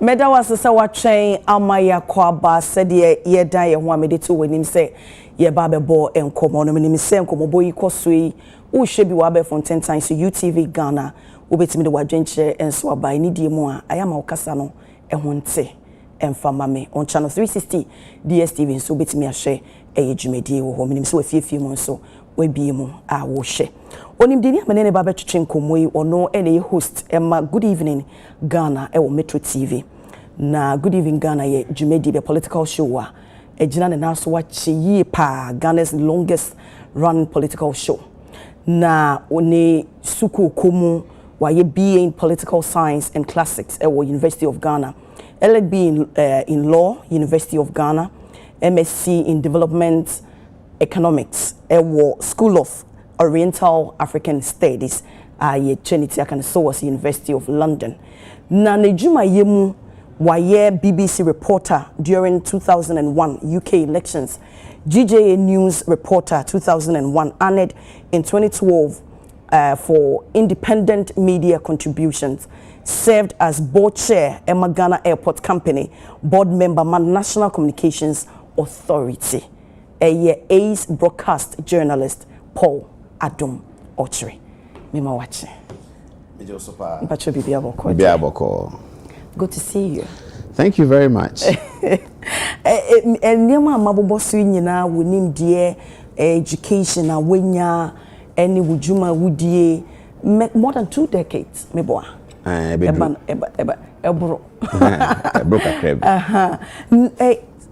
Meda was a watching Amaya Kwaba said ye die a one minute when him say ye babe bo and common him say come boy kosui who should be wabe from 10 times to UTV Ghana ubet me the Adekye Nsroma ni die mo a am okasa no ehonte emfama me on channel 360 DSTV so ubet me a share e dwumedie wo ho me so afie mo so we bi mu a wo hye onim de ni amene ne babe twetwe nkomoyi ono ene host Emma good evening Ghana e wo Metro TV na good evening Ghana ye dwumedie be political show a ejina ne na so wa chi pa Ghana's longest run political show na oni suku komu wa ye BA in political science and classics e wo University of Ghana LLB in law University of Ghana MSc in development economics ewo School of Oriental African Studies ye Trinity Akan so was University of London na nejuma yemu waye BBC reporter during 2001 UK elections GJA News reporter 2001 honored in 2012 for independent media contributions served as board chair Emma Ghana Airport Company board member National Communications Authority a ace broadcast journalist Paul Adom Ochre. Mima watching. Good to see you. Thank you very much. And Nema Mabobo Swinina winim dear education awenya any wujuma wudie more than 2 decades meboa. Ebro a crib.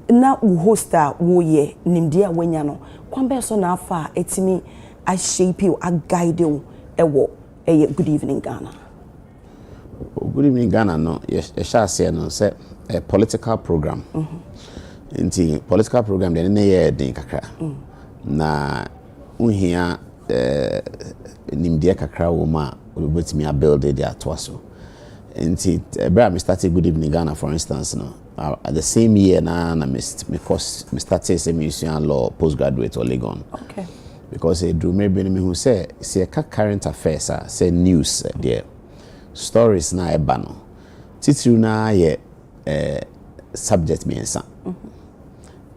Na hosta wo ye nimdia wenya no kwambe so na afa etimi a shape you a guide you ewo good evening Ghana. Good evening Ghana no shall say no say a political program. Inti political program de ne ye den kakra. Na unhia nimdia kakra wo ma obetimi a build it there to so. Inti me started Good Evening Ghana for instance no at the same year na me started same museum law postgraduate or Legon. Okay. Because it drew me who say current affairs say news there stories na eba no titru na ye subject me ensa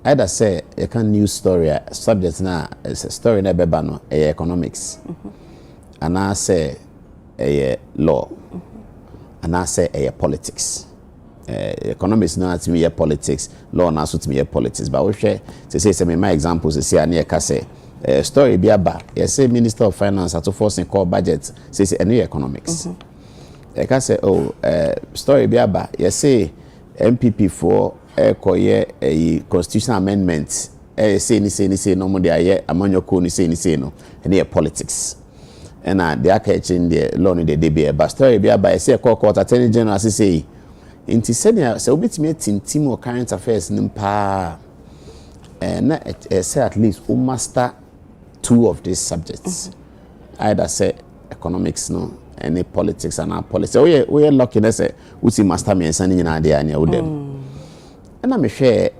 either say you can news story subject na story na beba no economics and I say law and I say politics economics na to me politics law na so to me politics but we share to say some my examples say na ka say story bi aba yes say minister of finance at to force call budget say any economics I can say story bi aba yes say MPP for koye a constitutional amendment say ni no mo dey amanyoko ni say no any politics and they are catching the law in the DBA but story bi aba say court attorney general say inti senior say obetimi tintim or current affairs nimpa na say at least we master 2 of these subjects either say economics no any politics and our policy we are lucky na say we see master me ensan nyina dey anya udem and am share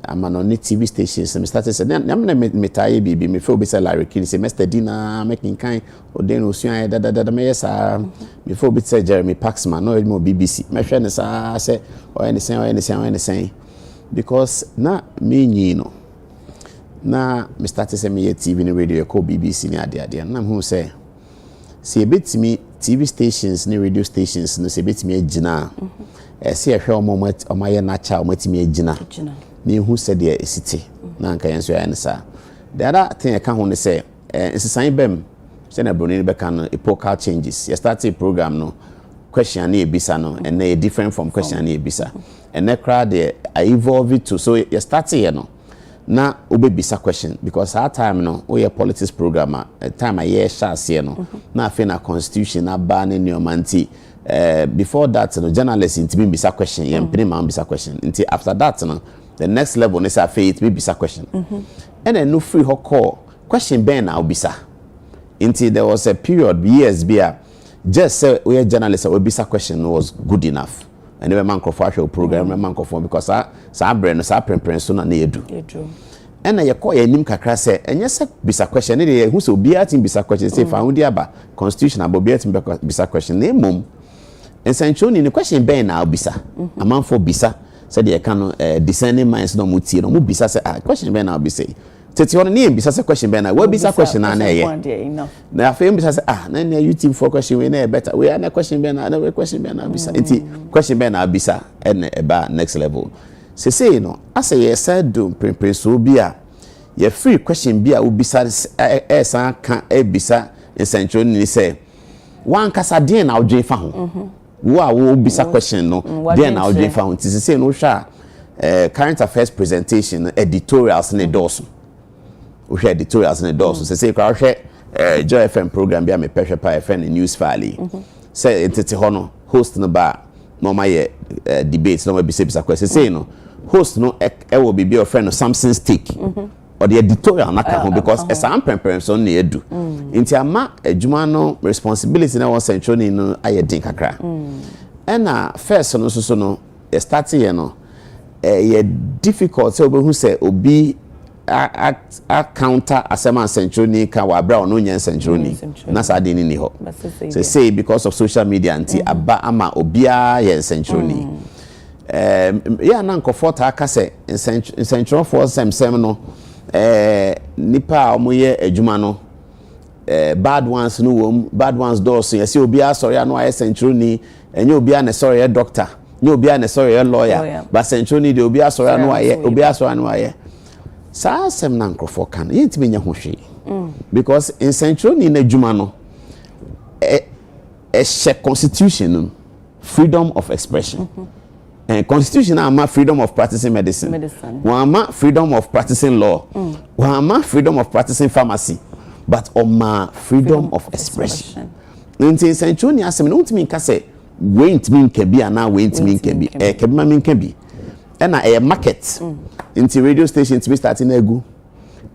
am on TV stations me started say am na metaye bibi me feel be say Larry King say Mr. Dina making kind o den osuan da me yes me feel be say Jeremy Paxman no mo BBC me hwe ne sa say o anything because na me nyi no na me started say me TV ni radio ko BBC ni ade na who say see betimi TV stations ni radio stations no say betimi agina say hwe omaye na cha omatimi agina ni who said there city na nka yenso ya nsa the other thing I can who say nsesan bem say na broni be kan epochal changes you start a program no question na ebisa no and na different from question na ebisa and na crowd there I evolve it to so you start here no na obebisa question because our time no we a politics program time a year chance here no na afi na constitution na ban in your manti before that no journalists intimi bisa question yem pini ma bisa question until after that no the next level is afi it be bisa question and then no free call question ben na obisa until there was a period years bia just say we a journalist we bisa question was good enough and the man for program man for because sa brand sa prempren so na edu and na ye call ye nim kakra say enye say bisa question ne dey who so bia tin bisa question say fa hu dia ba constitution abobia tin bisa question na mom nsɛnkyerɛni ne question bɛn na obisa amanfo bisa sɛ de ka no discerning minds no mutie no mu bisa sɛ question bɛn na obisa tete hono ne bisa sɛ question bɛn na wa bisa question na ɛyɛ na afei bisa sɛ na ne YouTube for question we na better we na question bɛn na question bɛn na bisa enti question bɛn na bisa ɛna ɛba next level say no asɛ yɛ sɛ do prepreso bi a yɛ free question bi a obisa san ka bisa nsɛnkyerɛni ni sɛ wan kasa den na odwen fa ho wo bisa question no den na odwen fa ho nti say no hwa current affairs presentation editorials ne doso wo hwa editorials ne doso say kwa hwa Joy FM program bi a me pehwe pa FM news file say entete ho no host no ba no ma ye debate no ma bisa question say no host no e wo bibi o friend no something stick or the editorial na ka ho because esa amprempren so na edu nti ama adwuma no responsibility na won central no aye din kakra na first no so no starting here no ye difficult say obehu say obi a counter asema central ni ka wa bra no nya central ni na sa din ni ho say because of social media anti aba ama obia ye central ni ya na nkofort aka say central for sem no nipa omoye adwuma no bad ones no wom bad ones doors yes obi asori anu aye central ni enye obi a na sorry doctor nye obi a na sorry lawyer but central ni de obi asori anu aye obi asori anu aye sa sem na nkrofo kan yentime nya ho hwe because in central ni na adwuma no a constitution freedom of expression and constitution ama freedom of practicing medicine. Wama freedom of practicing law. Wama freedom of practicing pharmacy. But oma freedom of expression. Nti central ni asem no ntimi nka se we ntimi nka bi ana we ntimi nka bi kebi ma nka bi na market nti radio station ntimi start na egu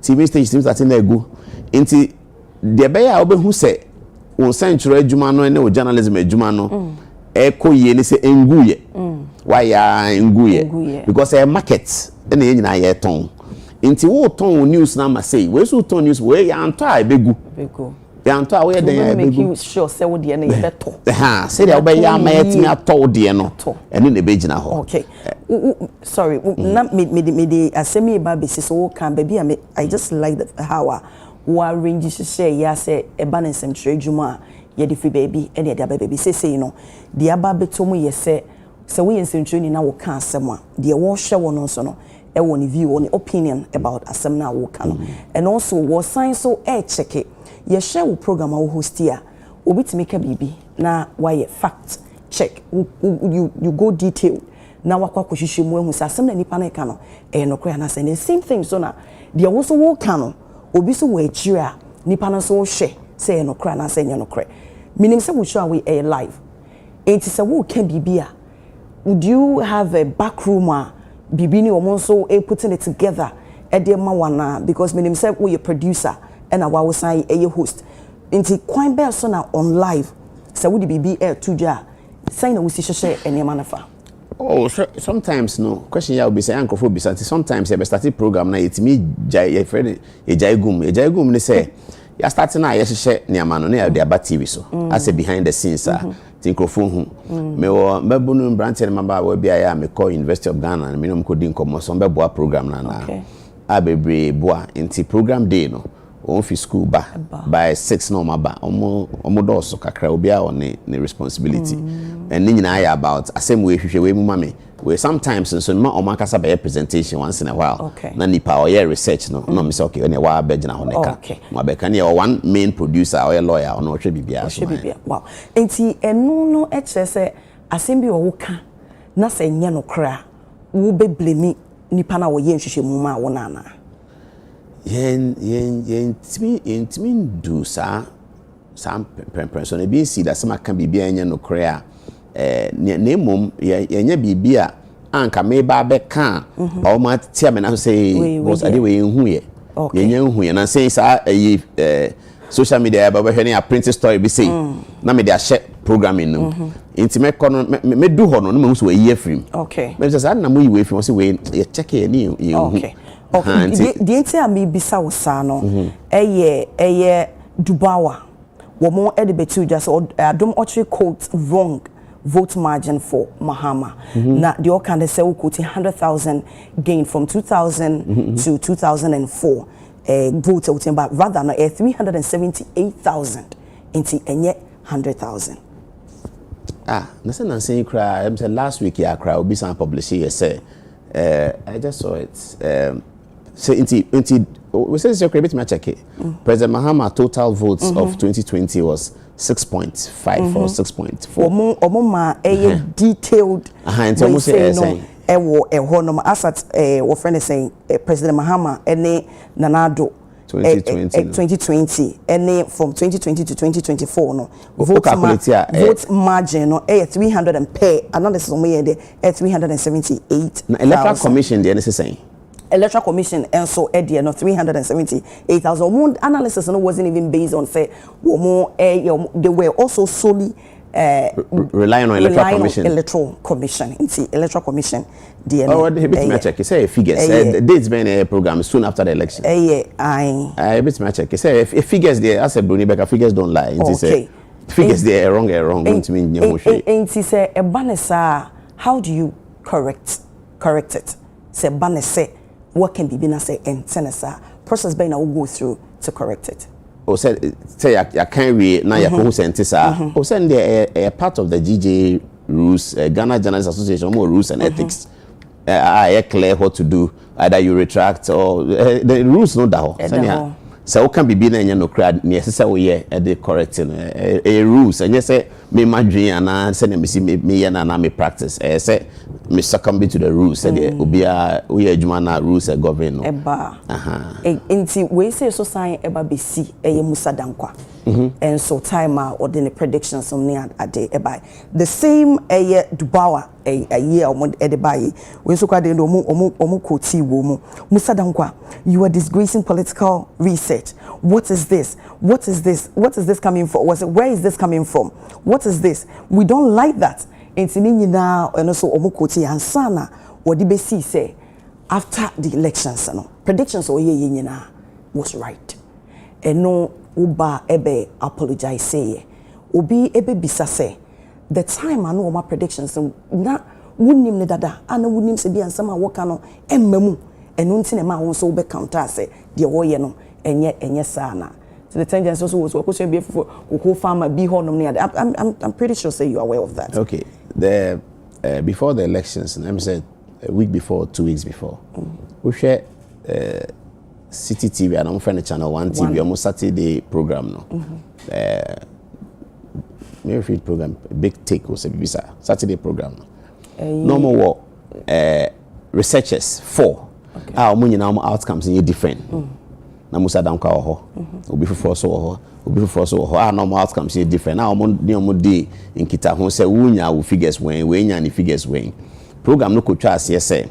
TV station start na egu nti de be ya obehu se won central adwuma no ne o journalism adwuma no ekoye ni se enguye why enguye because a market na nyina ye ton nti wo ton news na ma say we so ton news we ya anto a begu ya anto a we den ya begu sure say wo de na ye beto say de we ya ma yetimi ato de no ene na begina ho okay sorry na me asemi ba be so wo kan ba bi I just like how we arrange say ya say e ba na nsem tire dwuma ye di free baby ene de aba baby say you know de aba beto mu ye say we nsentweni na wo ka asem a de wo hwe wo no so no e wo ni view ni opinion about asem na wo ka no and also wo sign so check it ye share wo program a wo host here obitimi ka bibi na why fact check you go detail na wakwa kohwehwe mu ehu sa asem na nipa na ka no no kra na say the same thing so na de wo so wo ka no obi so wo akire a nipa na so wo hwe say no kra na say no kra minim say wo show we live it is a wo ka bibi a would you have a back room bibini omonso putting it together edema wana because minim say we a producer and a wa say a host inti kwan be so na on live say would bibi tuja say na we see share enema nafa oh sometimes no question ya obi say ankofo bi say sometimes e be start program na yetimi jai ye friend e jai gum ne say ya start na ye share niama no na ya de aba TV so as a behind the scenes tinkrofo hu me wo mbabunu branch na maba we bia ya me call University of Ghana na me no mko din komo so mbeboa program na abebre boa inti program day no on fi school ba by 6 no maba omo do so kakra obi a on ne responsibility and nyina ya about asem we hwehwe we mu mame we sometimes so ma omakasa by presentation once in a while na nipa o ye research no no me say okay ne wa be gina ho ne ka ma be ka ne one main producer or lawyer or no hwe bibia so wow enti enu no eche say asem bi wo ka na say nya no kra wo be blame nipa na wo ye nhwehwe mu ma wo na na yen timi do sa person e bi si da sama kan bibia nya no kra ne mom yenya bibia anka me ba be kan o ma tia me na say was ade we hu ye yenya hu ye na say sa social media ba hwe ne a print story bi say na me dey share programming no inti me kono me do ho no na me so we afrim okay me say na mo yi we afrim so we check ye ni okay okay the enti me bisa wo sa no eye dubawa wo mo e de betu just adom ochre quote wrong vote margin for Mahama. Now the kind of say we quote 100,000 gain from 2000 to 2004 vote out, but rather no 378,000 into enye 100,000. Listen and saying cry. I'm saying last week yeah cry will be some publishing. Yes, say I just saw it. So into we say it's bit me check it. President Mahama total votes of 2020 was 6.5 or 6.4. Omoma a detailed. And so say saying. As what friend is saying, President Mahama ene nanado 2020 ene from 2020 to 2024 no vote margin no 300 and pay analysis on me 378. Electoral Commission the saying. Electoral Commission and so Eddie no 378,000. Analysis no wasn't even based on say they were also solely relying on Electoral Commission. Electoral Commission. Oh, the bit check. Say figures. The dates been a program soon after the election. I bit check. Say if figures there, as a Bruni Becker figures don't lie. Okay. Figures there wrong. Don't mean you say a banesa. How do you correct it? Say banese. What can be been say and senasa process by now go through to correct it. Or say I can't read now your consent or send a part of the GJ rules, Ghana Journalists Association, more rules and ethics. I clear what to do. Either you retract or the rules no that. So what can be been in no crowd necessary at the correcting a rules and yes say me my dream and send me see me and me practice. Say me succumb to the rules and we are rules and govern. Inti we say so sign eba besi musa dankwa. And so time or the predictions on near a day eba. The same Dubawa a year or edibai. We so called the omu koti womu. Musa dankwa, you are disgracing political research. What is this? What is this? What is this coming from? Where is this coming from? What is this? We don't like that. It's in now and also omukoti and sana or the besi say after the elections predictions or was right. And no uba ebe apologize say obi ebe bisa say the time I know my predictions na wunim ne dada ana wunim se bi ansama woka no emmemu enu ntine ma won so be counter say de wo ye no enye sana. So the tendency also was question be for farmer be honum near. I'm pretty sure say you are aware of that. Okay. The before the elections, let me say a week before, 2 weeks before, we share City TV and I'm friend channel 1 TV almost Saturday program no. Maybe feed program big take was a Saturday program no. Normal work researchers 4. Our money now outcomes in different. Na musa danka ho obi foforo so ho obi foforo so ho normal outcomes here different now mo dey in kita ho say wunya wo figures when we nya ni figures when program no ko twa ase say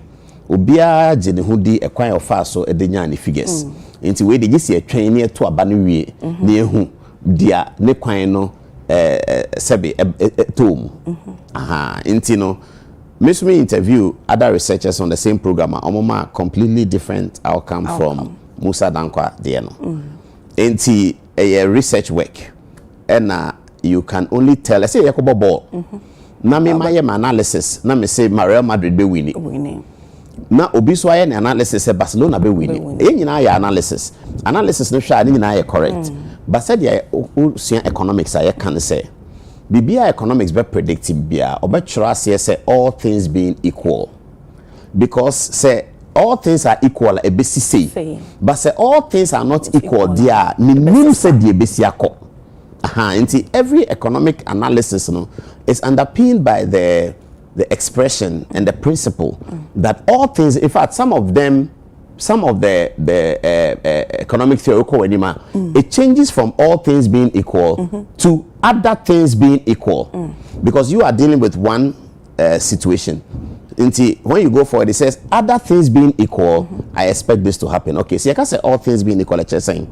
obi a je ne ho di ekwan ofa so e de nya ni figures enti we dey gisi atwan ne to aba no wie na ehu dia ne kwan no sebe tom enti no me interview other researchers on the same program amoma completely different outcome from Musa Dankwa there no. Enti a research work and you can only tell let's say yakobo ball. Na me my analysis na me say Real Madrid be winning. Na obi so aye analysis say Barcelona be winning. E nyina ya analysis no sha nyina ya correct. But said ya economics aye can say bibia economics be predictive bia obetchura say all things being equal. Because say all things are equal a basi say but say all things are not equal there minimum say the basi akọ nti every economic analysis no is underpinned by the expression and the principle that all things in fact some of the economic theory it changes from all things being equal to other things being equal because you are dealing with one situation. When you go forward, it says other things being equal, I expect this to happen. Okay, so you can say all things being equal. Let's say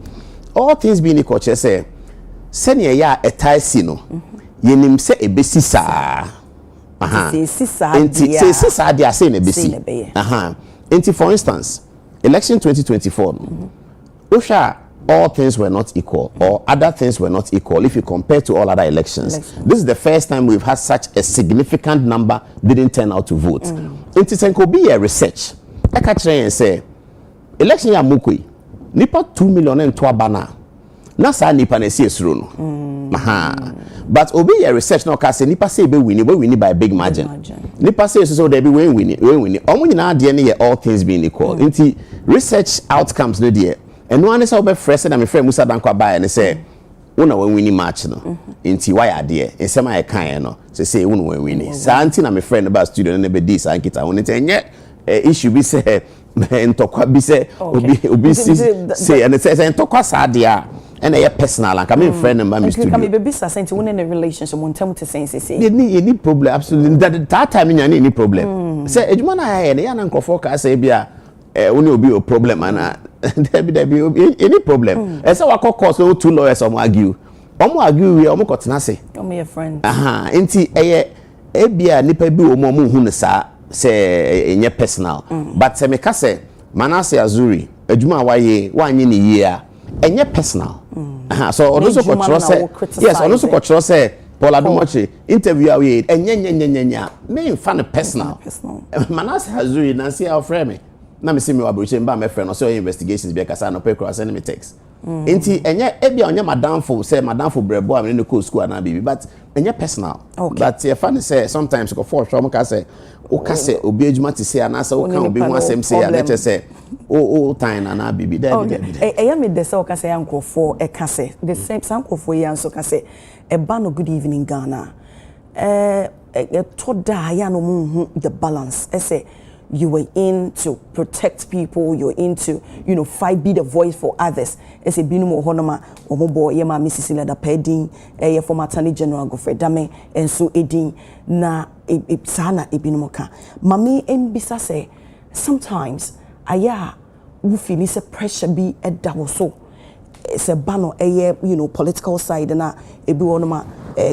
all things being equal. Let's say senior ya etaisino. Yenim se ebesi sa. Say sisa dia say nebesi. For instance, election 2024. Osha all things were not equal, or other things were not equal if you compare to all other elections. This is the first time we've had such a significant number didn't turn out to vote. It is could be a research. I can try and say, election ya mukui, nipa 2 million and 2 bana. Nasa nipa ne si esuro no. But obi a research no ka say nipa say be win by a big margin. Nipa say so there be win. Omo nyina de ne all things being equal. Inti research outcomes no there. And one is over fresh and my friend Musa Dankwa buy and say una when winning match no. Inti why idea. And some I can no. Say una when winning. Sa anti na my friend about studio and be this and kita won it issue be say ntokwa be say obi say and it says ntokwa sadia and a personal and come in friend and my studio. Come be business and one in a relationship won't tell me to say any problem absolutely that time in any problem. Say ejuma na ya na nkofo ka say bia only obi a problem and there be any problem. And so I call so 2 lawyers argue we omo kotena say omo your friend. Enti bia nipa bi omo hu ne sa say enye personal but say me ka say Manase Azuri ejuma waye wanyi ne yia enye personal. So also control say yes also control say Paul Adumoche interview we enye me fan personal. Manase Azuri na see our friend me na me see me wabuche mba me friend no say investigations be kasa no pe cross send me text. Enti enye ebia onye madamfo say madamfo brebo am no go school na bibi but enye personal. But your fan say sometimes go for sure ka say o ka say obi ejuma ti say na say o kan obi hu asem say na che say o time na bibi there. Eya me de say o ka say ankofo e ka say the same ankofo yan so ka say e ba no good evening Ghana. To da ya no mu the balance. I say you were in to protect people, you're into, fight, be the voice for others. As a binumo honoma, omobo, yema, Mrs. Leda Pedding, a former Attorney General Godfrey Dame, and so edin na sana ebinumoka. Mami mbisa say, sometimes, aya, we feel it's a pressure be a double so. It's a banner, political side, and a be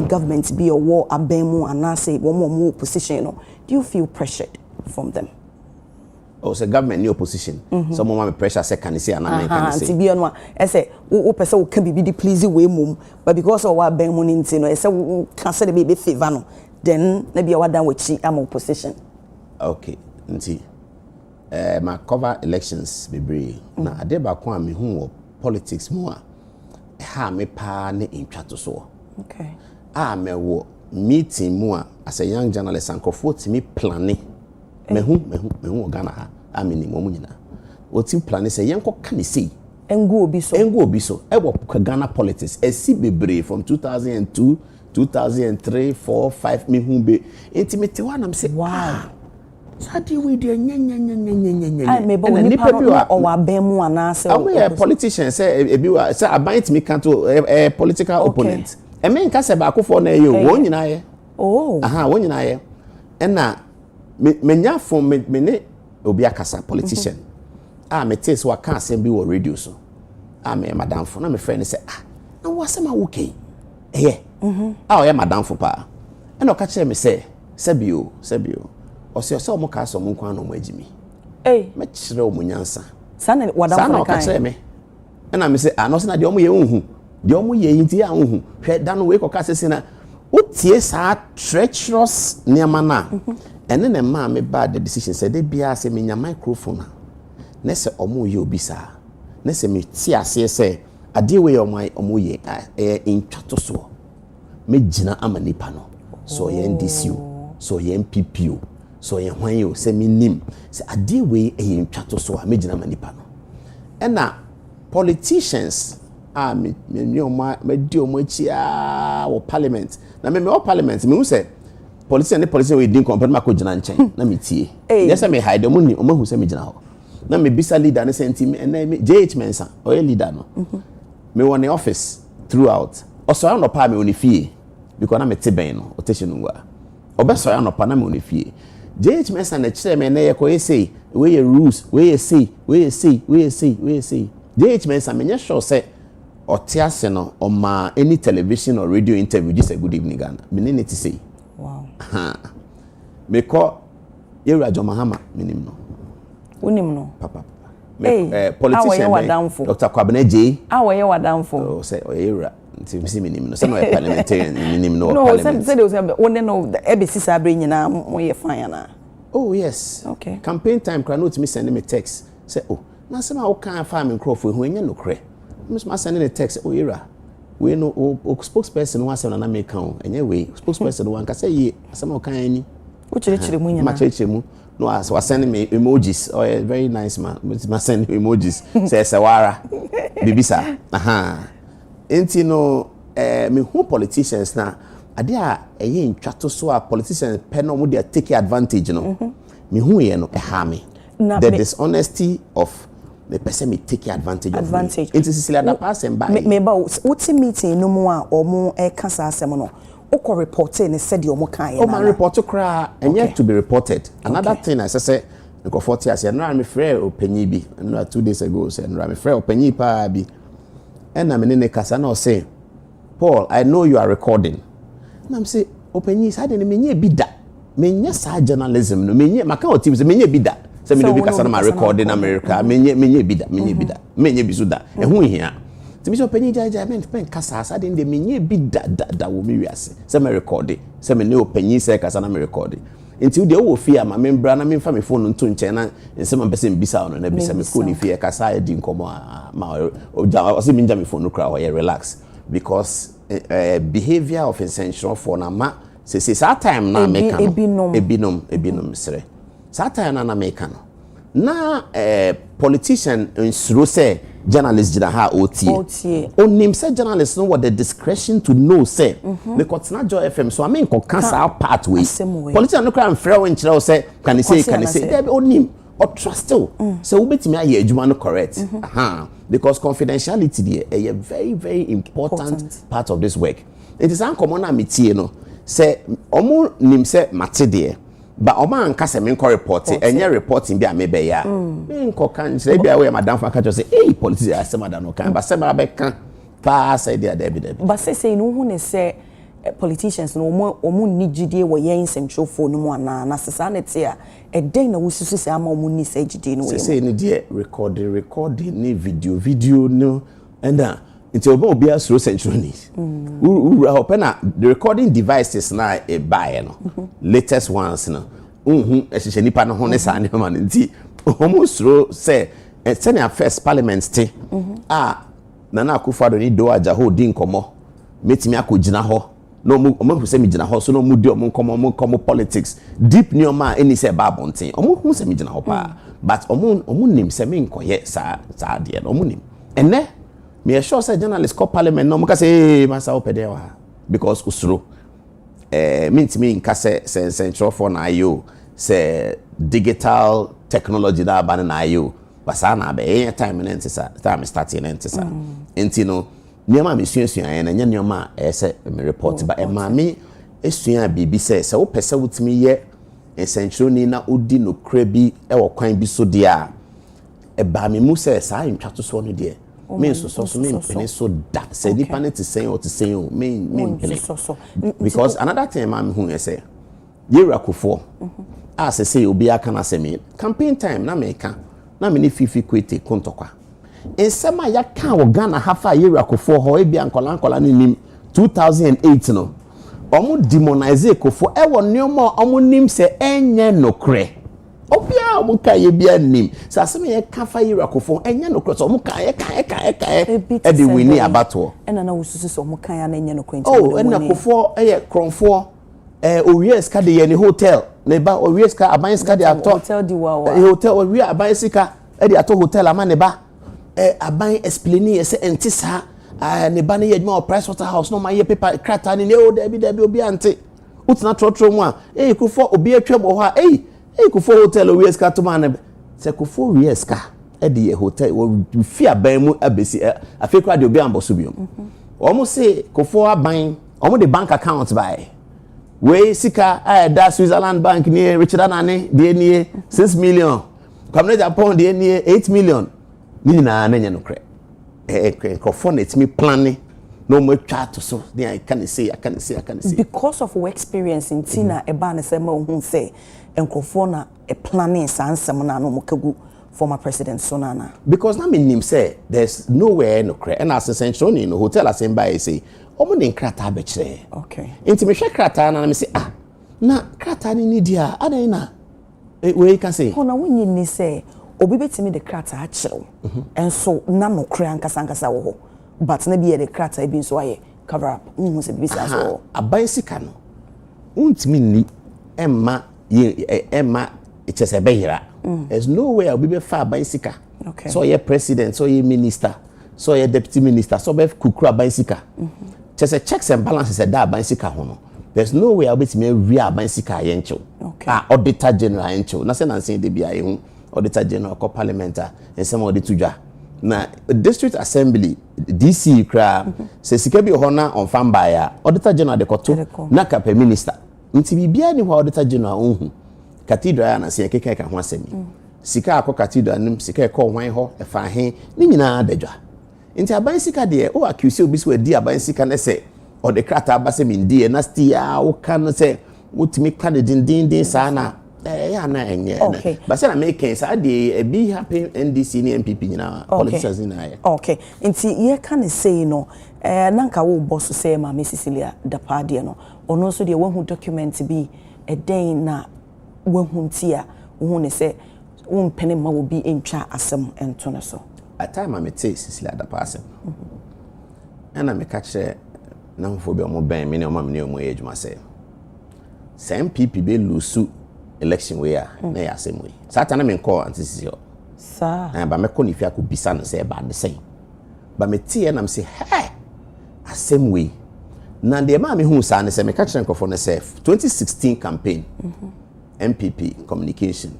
government be a war, a bemu, and I say one more position. Do you feel pressured from them? Oh, it's a government new opposition. Someone want pressure say can say and I say. Be on one. I say, o person can be the pleasy way mum, but because of what ben money into, I say can say the baby favor no. Then maybe I done with she am opposition. Okay, nti. My cover elections be na ade ba kwa me hu politics mu a ha me pa ne intwa so. Okay. Me wo meeting mu a as a young journalist and comfort me planning. Mehu Ghana ha amini mo nyina o team plan say yenko ka ne sei engu obi so e wo Ghana politics esi bebre from 2002 2003 4 5 mehu be intimate one am say wow sadi we dey nya I me bo ni pa o wa ben mu ana say o politician say ebi wa say abant me kan to political opponent e me nka se ba akofo na ye wo nyina ye wo nyina ye na menya from me ne obi akasa politician me taste wa kan asem bi wo radio so me madam fo na me friend say na wo asem awuke o ya madam fo pa na o ka kire me say sebio o se o mo ka so mo kwan no mo agimi me kire o mo nyansa sana wadam fo ka kire me na me say no se na de o mo ye unhu de o mo ye yinti ya unhu hwe da no we ko ka se na utie sa treacherous niama na and then ma me bad the decision said they bia say me nya microphone na se omo ye obisa na se me ti ase say ade we omo ye intwato so me gina amanipa no so ye NDC so ye MPP so ye hwan yo say me nim say ade we intwato so me gina amanipa no and na politicians me di omo chi wo parliament na me parliament me who say politician we din compare ma ko gina nchen na me tie yes me hide omo ni omo hu say me gina ho na me bisa leader ne senti me na me JH Mensa o ye leader no me won the office throughout also I no pa me oni fie because na me te ben no o te hinu ngwa obeso ya no pa na me oni fie JH Mensa na kire me na ye ko ye say we ye rules we ye say JH Mensa me nya sure say otiase no o ma any television or radio interview just a good evening Ghana me ne ti say wow me ko Yewura John Mahama minim no unim no papa politician Dr. Kwabena J. Awoye wadamfo. Oh, say oyera. Nti misi minim no. Say no parliamentarian minim no. No, say they was one no the EBC sabre nyina moye fine na. Oh yes. Okay. Campaign time kra no to me send me text. Say oh, na say ma wo kan farm crofo hu enya no kre. Me send a text oyera. We no spokesperson wa say na make kan enye we spokesperson wa nka say ye asem o kan ani. Wo chire mu nyina. Ma chire mu. No, as was sending me emojis. Oh, yeah, very nice man. But send emojis. Say Sawara, Bibisa. Aha. Ain't you know? Me who politicians now? Adia in chato so a politicians pen no they take advantage. You know. Me who you know harmy. The dishonesty of the person me take advantage. Advantage. It is still that person by. Me about what's meeting no more or more cancer semono. Oko report and said your mokai. Oh, my report to cry and yet to be reported. Another thing, as I say, I got 40 years. And I'm afraid of penny be. And 2 days ago, said, I'm afraid of penny pa be. And I'm in the casano say, Paul, I know you are recording. And I'm saying, open years, I didn't mean be that. Mean yes, journalism. No mean my account teams, mean be that. So me because I'm recording America. Mean be that. Mean be that. Mean be so that. And who here? To me so penny judgment pen kasa asa de menye bi da wo me wiase se me record se me ne openyi se kasa na me record nti de wo fie ama me mbra na me fa me phone nto nche na se me pese mbisa no na bisa me phone fie kasa e di nkomo ma o se me nja me phone no kra o ye relax because behavior of essential for na ma se sa time na make ebinom sere sa time na make no na politician nsuro say journalist jina ha otie onim say journalists know what the discretion to know say because na Joy FM so I mean ko cancer part way politician no cry frɛ when kire say can he say there be onim or trust so ubetimi aye adwuma no correct because confidentiality there a very very important part of this work. It is uncommon na metie no say omo nim say mate there but oma anka se me nko report enye reporting bi amebe ya me nko kan say bia we madam fa ka say eh politics asema da no kan ba se ba be kan pa say there be but say no hu ne say politicians no omo ni gidie wo yen central phone mu ana na sesa ne te a den na wususu say ama omo ni say gidie no we say ni there recording ni video no and until obi asro central ni the recording devices na e buy no latest ones no ehihye nipa no ho ne sa ne ma nti almost say senior first parliament te Nana Akufo-Addo ni do aja ho di nkomo metimi akogina ho no omo se mi gina ho so no mu di omo nkomo politics deep ni oma eni se ba bonten omo hu se mi gina ho pa but omo nim se mi nkoye sa de no omo nim enne me sure say journalists call parliament no maka say masa opede wa because usro me nka say central for na ayo say digital technology da ba na ayo basa na be time na ntisa time starting na ntisa enti no nioma me suan na nya nioma say me report ba ma me esuan bibi say wo pese wutimi ye essential ni na odi no kra bi e wo kwan bi so dia ba me mu say sa ntwato so no de me so me mpene so da say nipa ne te say o te say o me mpene so because another thing ma me hu say Yeri Akufo as say obi aka na say me campaign time na me ka na me ni fifi kwete kontokwa ensema ya ka wo Ghana hafa Yeri Akufo ho e bia nkola ni nim 2008 no omo demonize Akufo e wo nneoma omo nim se enye nokre obia omo ka ye bia nim sa se me ya ka fa Yeri Akufo enye nokre so omo ka e de wini abato ena na wususu so omo ka ya na enye nokre oh ena Akufo e kronfo Ories ka de ye ni hotel ne ba Ories ka Aban ka de ato hotel di wa hotel Ories Aban sika e de ato hotel ama ne ba Aban explain ye se entisa ne ba ne ye dwuma Price Waterhouse no ma ye paper krata ne o Debbie obi ante utina trotro mu a Akufo obi atwam ho a Akufo hotel Ories ka to ma ne se Akufo Ories ka e de ye hotel wo fi Aban mu abesi afekwa de obi amboso biom omo se Akufo Aban omo de bank account buy we sika da Switzerland bank ni Richard Anane de ni 6 million Kwamna Japan de ni 8 million ni na anya no kre for net me planning no more chat so then I can say because of our experience in Tina eba na say ma hu say enkofo na planning sansem na no mokagu former President Sonana? Because na me nim say there's nowhere no cry. And as a central in hotel asemba say, omo ne krata bechere. Okay. Inti me hwe krata na me say na krata ni ni dia adan na we can say. Ho na wonyi ni say obi betimi de krata a kyerɛw. Enso na no kra ankasa wo ho. But na bi de krata bi nso aye cover up. Hu se bi sa so. Aban sika no. Untimi ni emma ichese behira. There's no way I'll be far by sika. Okay. So you're president, so you're minister, so you're deputy minister, so you're kukura by sika. Just a checks and balances at that by sika hono. There's no way I'll be to me real by sika yencho. Okay. Auditor general yencho. Nothing I'm saying the BI auditor general or parliamentary and some of the tuja. Now district assembly DC kra se sika bi hona on fan buyer auditor general de koto na kape minister. Nti bibia ni ho auditor general unhu. Cathedral na se keke ka ho asemi sika akọ cathedral nim sika ekọ hwan ho efa he ni nyina adadwa nti aban sika de o accuse obi so adi aban sika na se o de krata abasemi ndie na stia o kan se wotimi ka de din sa na ya na enye ba se na make sa de e bi happen NDC ni MPP nyina politicians na ya okay nti ye kan say no nanka wo boss say ma Cecilia Dapade no ono so de wahu document bi eden na wahuntia wo ne se wo mpene ma wo bi entwa asem ento ne so at time I met Cecilia Dapade and I me catch na mfo bi omo ben me ne omo me omo ejuma se MPP be lose election we ya na ya asem we satana me call antisisi yo sa ba me ko ni fi akobisa no se ba de sen ba me tie na me se hey asem we na de ma me hu sa ne se me catch nkofo ne se 2016 campaign MPP communication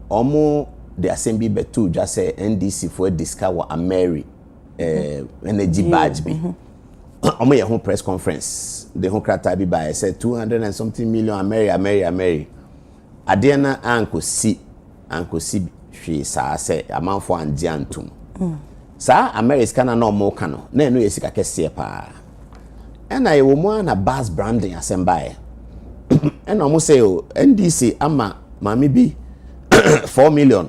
omo the assembly betu just say NDC for discover a Mary energy badge bi omo ye ho press conference the ho krata bi by said 200 and something million Mary ade na ankosi hwe sa say amanfo anje antum sa America na omo ka no na eno yesika kese pa ena ye wo mo na bus branding asembae and almost say NDC ama mami bi 4 million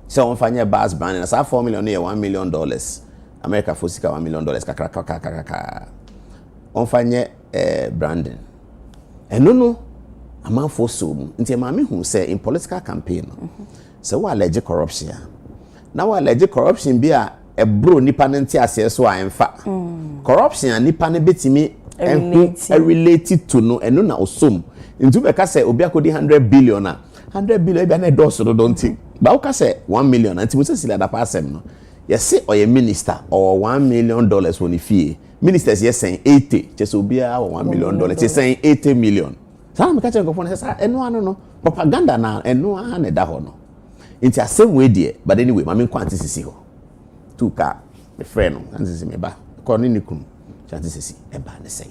so on fanya bus brand na 4 million here $1 million America for sika $1 million kaka on fanya branding and no ama for so nti mami hu say in political campaign so we allege corruption now we allege corruption bi a ebro nipa nti ase so a emfa corruption nipa ne betimi related to no eno na osum ntu be ka say obi akodi 100 billion na 100 billion be na doso don't think ba o ka say 1 million anti mo say sila da passem no ye say oye minister or $1 million woni fie ministers ye saying 80 just obi a $1 million they saying 80 million sa me ka che ngofo na say eno ano no propaganda na eno a na da ho no nti asem we die but anyway ma me kwanti sisi ho tuka me friend no anti sisi me ba ko ni nikum chanti sisi eba ne sen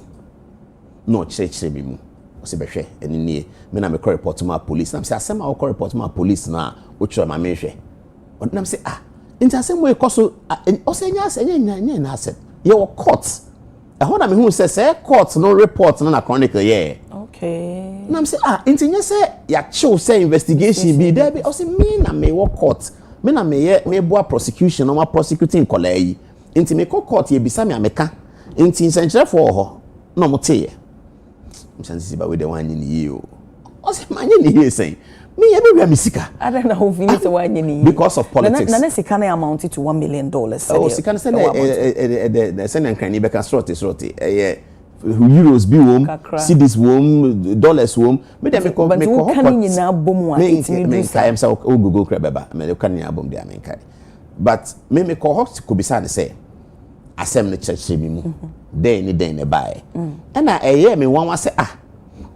no chire mi mu o se behwe eni nie me na me call report ma police na me say asem a call report ma police na o chiro ma me hwe na me say nti asem we koso o se nya na asem ye wo court e ho na me hu say court no report na chronicle ye okay na me say nti nya say ya chill say investigation bi there be o se me na me wo court me na me boa prosecution no ma prosecuting kolai nti me court ye bisa me ameka nti nsenkyere for ho no mo teye mchansi ba we de wanyi ni yi o se manye ni yi say me ye be misika ada na ho fini se wanyi ni yi because of politics na sika na amount to $1 million sika na say the send kan ni be kan sort euros bi wom cedis wom dollars wom me dem ko kan ni na bom wa itimi me kai say o google kra beba me kan ni abom dia me kai but me ko hot ko bisa ne say asem ne church mi mu den ne bae na eye me wan wa say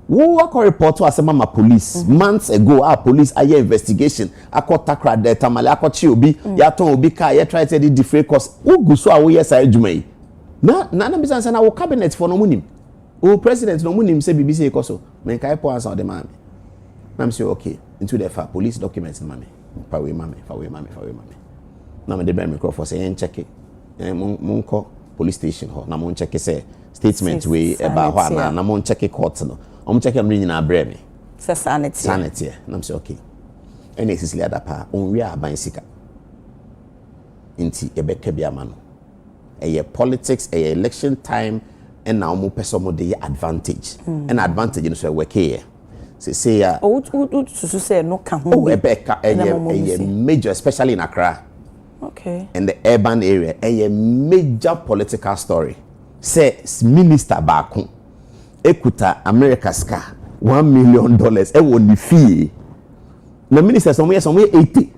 wo akọ report to asem ma police months ago police aye investigation akọ takra de tamale akọ chi obi ya ton obi ka ye try to defray cause ugu so a wo yes adwuma yi na bisa say na wo cabinet for no munim o president no munim say BBC e koso me kai po answer de ma me na me say okay into the police documents na me fa we mame na me de be microphone say en check mun ko police station ho na mun check say statement we about ho na mun check court no check am nyina abre me sanity na me say okay ene esisili adapa onwi aban sika nti ebeka bia ma no eye politics eye election time and na omo person mo dey advantage and advantage no so work here say ya to say no ka ho ebeka eye major especially in Accra. Okay. In the urban area, a major political story. Say minister Baku, Ekuta America's car, $1 million. E won the fee. The minister somewhere 80.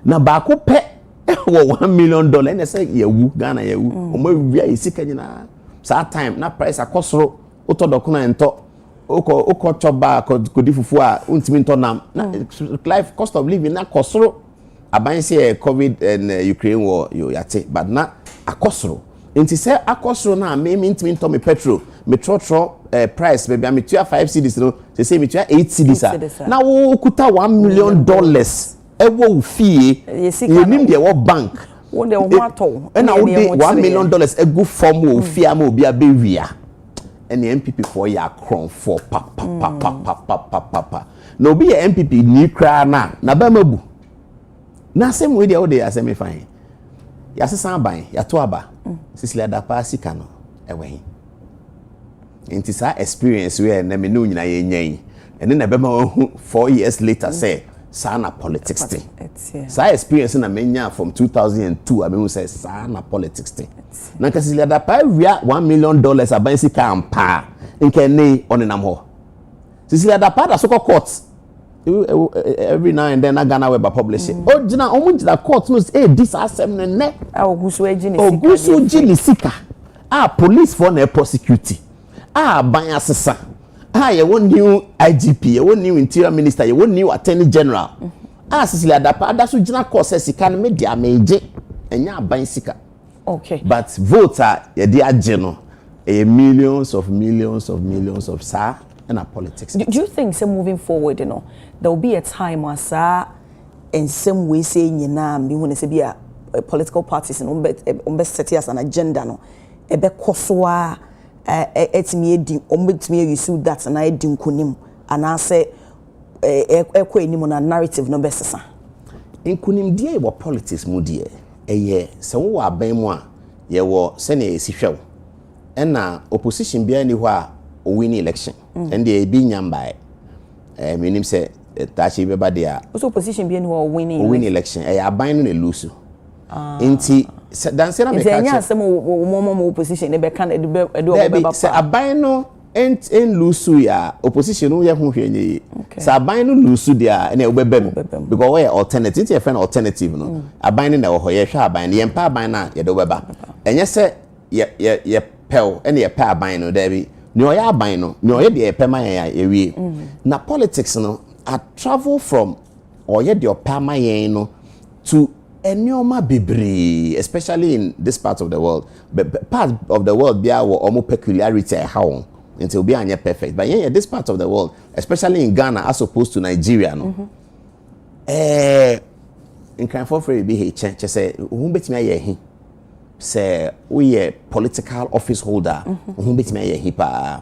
Na Baku pe $1 million. And they say yewu Ghana yewu. Omo wia isika nyina. Sa time na price akosoro oto dokuna ento. Oko choba kodi fufu a untimi nto nam. Life cost of living na kosoro. Aban say COVID and Ukraine war you yate but na akosoro nti say akosoro na me ntimi nto me petrol me trotro price baby am tua 5 cedis no say me tua 8 cedis na wo kuta $1 million e wo fee you nim dey wo bank wo dey wo ato na wo dey $1 million e go form wo fee am obi abewia and the MPP for ya cron for pa no be MPP ni kra na ba mabu na same way dey asem fine ya sesan ban ya to aba sisile adapa sika no ewe nti sa experience we na me no nyina ye nyan ene na be ma 4 years later say sa na politics thing sa experience na me nya from 2002 I mean say sa na politics thing na ka sisile adapa wia $1 million aban sika ampa nke ne onenam ho sisile adapa da so court every now and then I Ghana web publish it. Oh, jina omunjida court knows this asem ne. Ogusu ejini sika. Police for na prosecute. Ban asesa. Ye won new IGP, ye won new interior minister, ye won new attorney general. Sisili adapa da so jina court say sika no media meje. Enya ban sika. Okay. But voter ye dey ageno. Millions of sa and politics. Do you think so moving forward, there will be a time as in some way saying me when say be a political parties and set as an agenda no ebe kosoa etimi edi ombetimi use that na edi nkonim ana say ekwa enim na narrative no besesa nkonim die wo politics mu die eye se wo aban mu a ye wo se na esihwew na opposition bia ni ho a win election and the be nyamba meaning say tachi beba dia also opposition be no win election aban no lose nti dan say na me catch enya some opposition e be kan e do beba say aban no en lose ya opposition no ye ho hwenye say aban no lose dia na e bebem because we alternative your friend alternative no aban na ho ye hwa aban ye mpa aban na ye do beba enye say ye pel and ye pa aban no there be ni oya aban no ni oye de pema ya ewie na politics no I travel from oye de pema yen no to enioma bebre especially in this part of the world part of the world bia wo omo peculiarity how until be anya perfect but yeah this part of the world especially in Ghana as opposed to Nigeria no in kind for be he che say who betimi aye he say we a political office holder who betimi aye he pa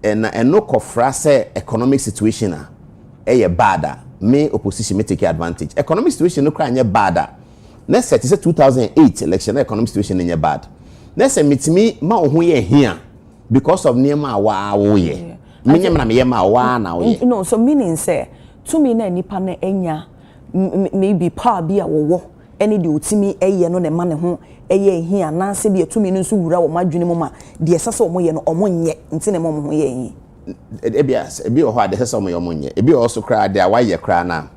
and no kofra say economic situation bad me opposition may take advantage economic situation no cry bad next set is 2008 election economic situation in bad next metimi ma ho ye here because of niema wa wo ye menyem na me ma wa na wo ye no so meaning say to me na nipa na enya maybe pa bia wo any de otimi eye no ne ma ne ho eye here na se bia to me no so wura wo madwene mu ma de esase wo ye no omo nye nti ne mo ho ye yi ebi o ho ade sese omo yomo nye ebi also cry de wa ye cry na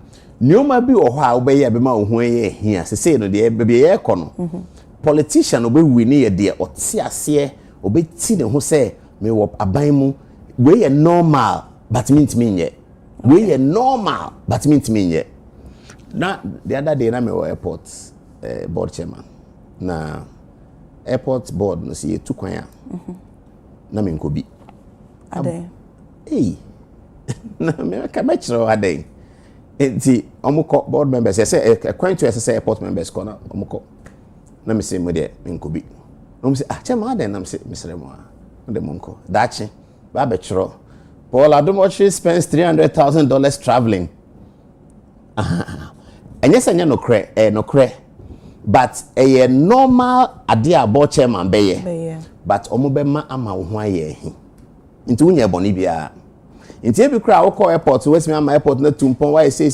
nioma bi o ho a wo be ye be ma wo ho ye here sese no de be ye kono politician obe wini ye de oti ase obe ti ne ho se me wo aban mu we ye normal but mean nye we ye normal but mean nye na the other day na me wo airport board chairman na airport board no see tu kwan a na me nkobi ade na me ka ma chiro ade enti omuko board members say kwan to say airport members corner omuko na me say mo de nkobi no me say chairman ade na me say misre mo de monko dachi ba be chiro Paul Adomochi spends $300,000 traveling enye se nye nokre but a normal ade abo chairman beye but omobema ama wo ho aye hi nti wonye boni bia nti ebi kra wo airport wesimi ama airport na tumpon why say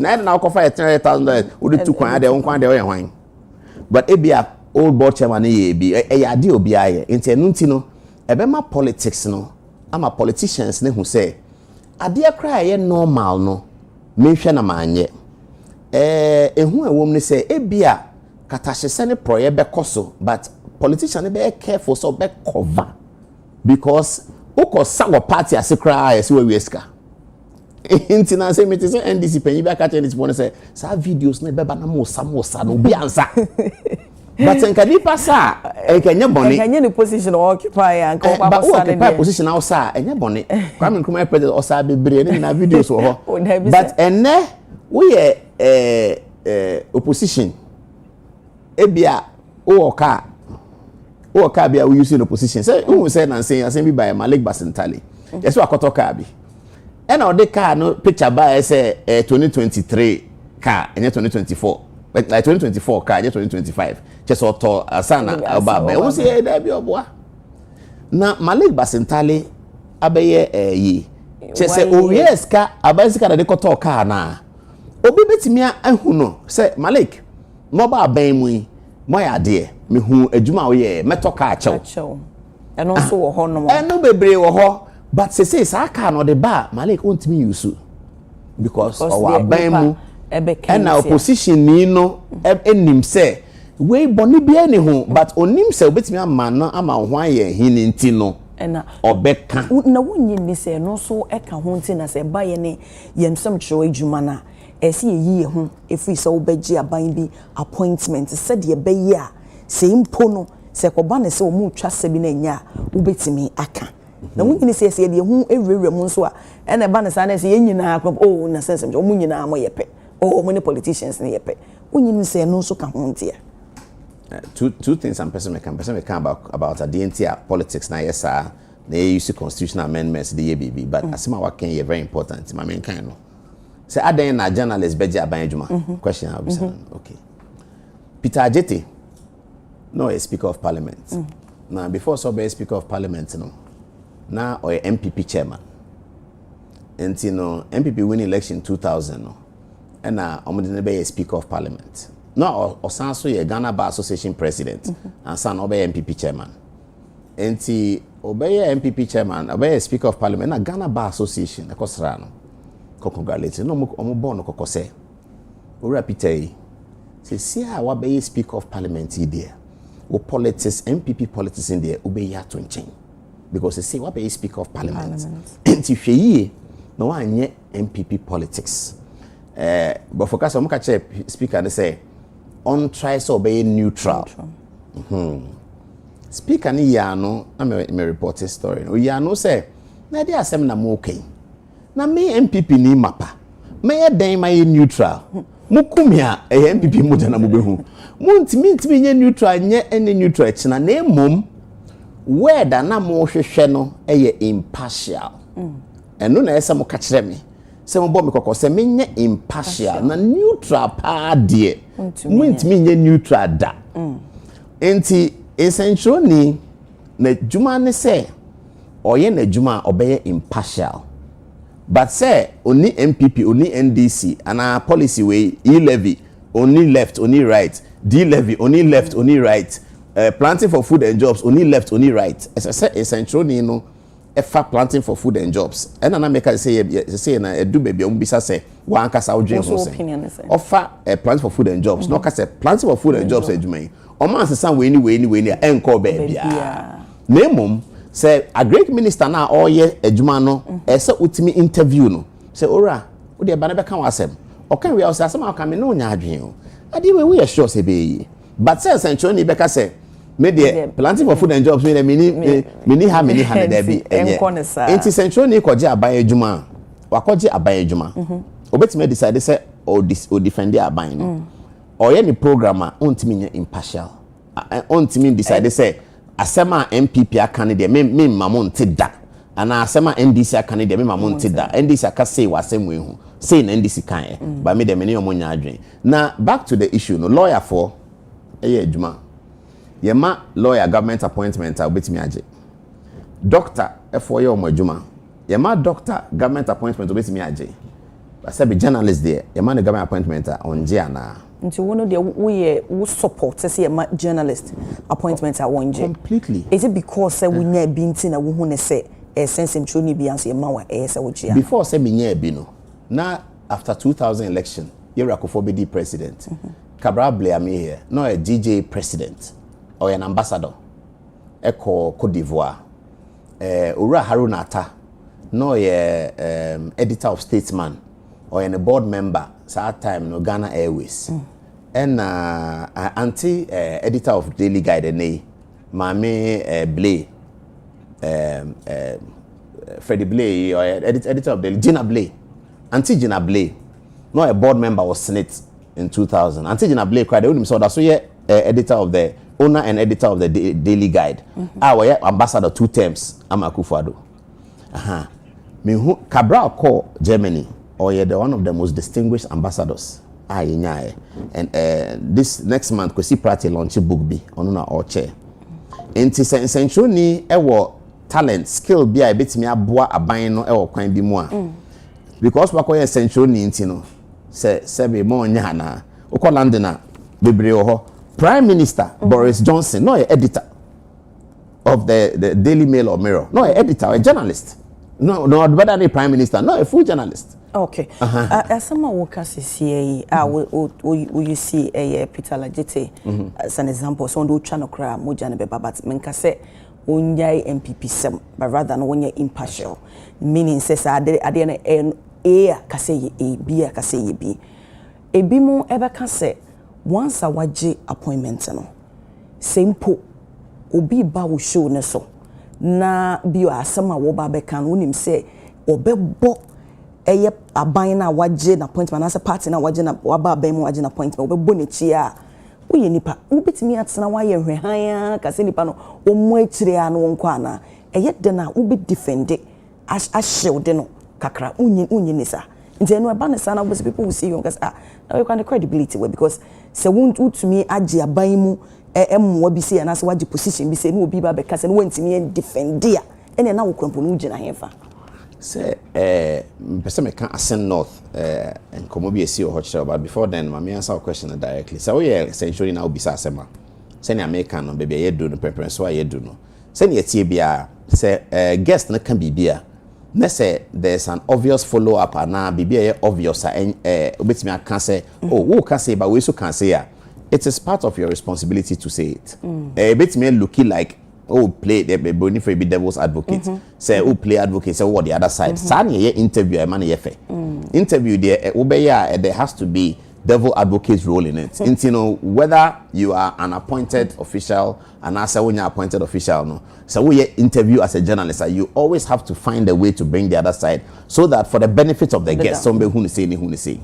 na na wo fa $300,000 wo de tu kwan ade wo kwan de wo ye hwan but ebia old board chairman ye bi e ade obi aye nti enu nti no ebema politics no ama politicians ne hu say ade kra ye normal no mehwe na manye ehu ewom ne say ebia katahye ne proye be koso but politician be careful so be cover because oko sawo party asekra yes we weska inti na say me say NDC penyi be catch NDC pon say sa videos na be ba na mo sa no bi ansa but enka ni pasa enka boni enka ni position occupy and ko pa sa occupy position now sa enye boni kwame nkrumah president osa bebre ni na videos wo ho but enne we opposition ebia o ka bia we use in opposition say who say na say bi by Malik Basintali yes we akoto ka bi e na o de car no picture by say 2023 car and 2024 like 2024 car 2025 just auto asana ababa who say da bi oboa na Malik Basintali abeye yi say o yes ka abasika de koto car na obi betimia ahu no say Malik mo ba aban mu yi mo ya de me hu adwuma wo ye metoka achew eno so wo ho no eno bebre wo ho but say sa aka no de ba Malik ontimi yusu because our aban mu and opposition ni no enim say we boni bia ni ho but onim say obetimi ama no ama ho aye hini nti no na obeka na wonyi ni say no so eka ho nti na say ba ye ne yemsam chiro adwuma na esi ye ho efi so obegye aban bi appointment said ye be ye a se impo no se koba ne se omu twa sebi na nya ubetimi aka na wonyi se se de hu ewrewre mu so a ene ba ne sa na se yenyina oh na sense omu nyina mo yepe oh many politicians ne yepe wonyi se no so ka ho ntia two things I'm person can about the politics na yes sir they use constitutional amendments the baby but asema wa can very important my main kind no say adan na journalist beji aban adwuma question how be okay Peter Ajete no a speaker of parliament now before so be speaker of parliament no now or MPP chairman and you know MPP win election 2000 no and na omodine be speaker of parliament no osanso ye Ghana Bar Association president and san obey MPP chairman enti obey MPP chairman obey speaker of parliament na Ghana Bar Association ekosra no congratulate no omo born kokose ora Peter say a wa be speaker of parliament there wo politics MPP politics in there obey ya to nchen because say wa be speaker of parliament enti hweye no wa anye MPP politics but focus on ka speaker they say on try so be neutral. Speaker ni ya no me report a story. O ya no say na dey asem na mo okay. Na me MPP ni mapa. Me den ma neutral. Mo kumia MPP mo jana mo behu. Mo ntimi nye neutral nye ene neutral china na emom word na mo hwehwe no impartial. Eno na esa mo ka kire me. Se mo bo me kokko se me nye impartial na neutral pa de. Muntimi nye neutral da. Enti essential ni na juma ne se oye na juma obeye impartial. But say only MPP, only NDC, and our policy way E-levy, only left, only right. D-levy, only left, only right. Planting for food and jobs, only left, only right. As I said, essential ni no. Efa planting for food and jobs. And I make say na do baby umbisa say one kasa udre ho say. Offer planting for food and jobs. No kasa planting for food and jobs edwuma. O man say we ni enko baby. Nemom say a great minister na all year edwuma no ese utimi interview no. Say ora, wo de ba na be kan wasem. O kan we say asem aka me no nya adwen o. Ade we sure say be. But say essential ni be ka say me de planting for food and jobs me mini ha na there be enti central ni koje aban adwuma wakoje aban adwuma obetime decide say o defend aban no o ye ni programmer ontimi nya impartial ontimi decide say asema MPP aka de me mamon te da ana asema NDC aka de me mamon te da NDC aka say wasem we hu say na ndisi kan but me dem ne omo nya adwen na back to the issue no lawyer for adwuma ye ma lawyer government appointment obetimi age doctor for ye omo adwuma ye ma doctor government appointment obetimi age but say be journalist there ye ma the government appointment onje ana nti wono de we support say ye ma journalist appointment onje completely. Is it because say we nya bi nti na wo hu ne say sense mchoni bi anse ye ma wa say wo chia before say me nya bi no na after 2000 election Yeri Akufo be the president Cabral Blair me here no a DJ president or an ambassador Eko Cote d'Ivoire Ura Haruna Ata no editor of Statesman or a board member that time no Ghana Airways and anti editor of Daily Guide ne Mame Blay Freddie Blay or editor of Daily Gina Blay anti Gina Blay no a board member was Senate in 2000 anti Gina Blay cried only so that's so yeah editor of the owner and editor of the Daily Guide we ambassador 2 terms Akufo-Addo me who Cabral call Germany or yeah the one of the most distinguished ambassadors and this next month Kwesi Prati launch a book bi on na oche enti sensual ni ewo talent skill bi a betimi aboa aban no ewo kwan bi mu a because wakoye sensual ni enti no se be mo nya na ukọ London na bebre ho Prime Minister Boris Johnson no editor of the Daily Mail or Mirror no editor a journalist no better than Prime Minister no a full journalist. Okay. Asama woka sisi you see Peter Lajete as an example so ndo twa no kra moja ne beba but menka se onyai MPP sem but rather no wonya impartial meaning says ade na kase ye B kase ye B ebi mo ebe kase once a waje appointment no simple obi ba wo show ne so na bio asama wo ba be kan wonim se obebo eye aban na waje na appointment na se party na waje na waba aban mu waje na appointment obebo ne chi a woye nipa wobetimi atena wa ye hwehan kase nipa no wo mo akire a no wonko ana eye de na wo be defend a shield no kakra unyi nisa nti no eba ne sana wo people will see you because now you can credibility we because se won to me age aban mu emwa bi se na se waje position bi se no obi ba be kase no wantimi defend dia ene na wo krampo no ugina hefa say person me can ascend north and come be see Watchdog but before then my answer a question directly so we essentially now be asema say na American no baby ye do no preference so ye do no say na tie bia say guest na can be bia na say there's an obvious follow up na bibia ye obvious obetimi aka say oh who can say but we so can say it is part of your responsibility to say it obetimi looking like oh play the boni for be devil's advocate say oh play advocate say what the other side san ye interview man ye fe interview there there has to be devil advocate's role in it you know whether you are an appointed official and as when you appointed official no so we interview as a journalist you always have to find a way to bring the other side so that for the benefit of the guests somebody who say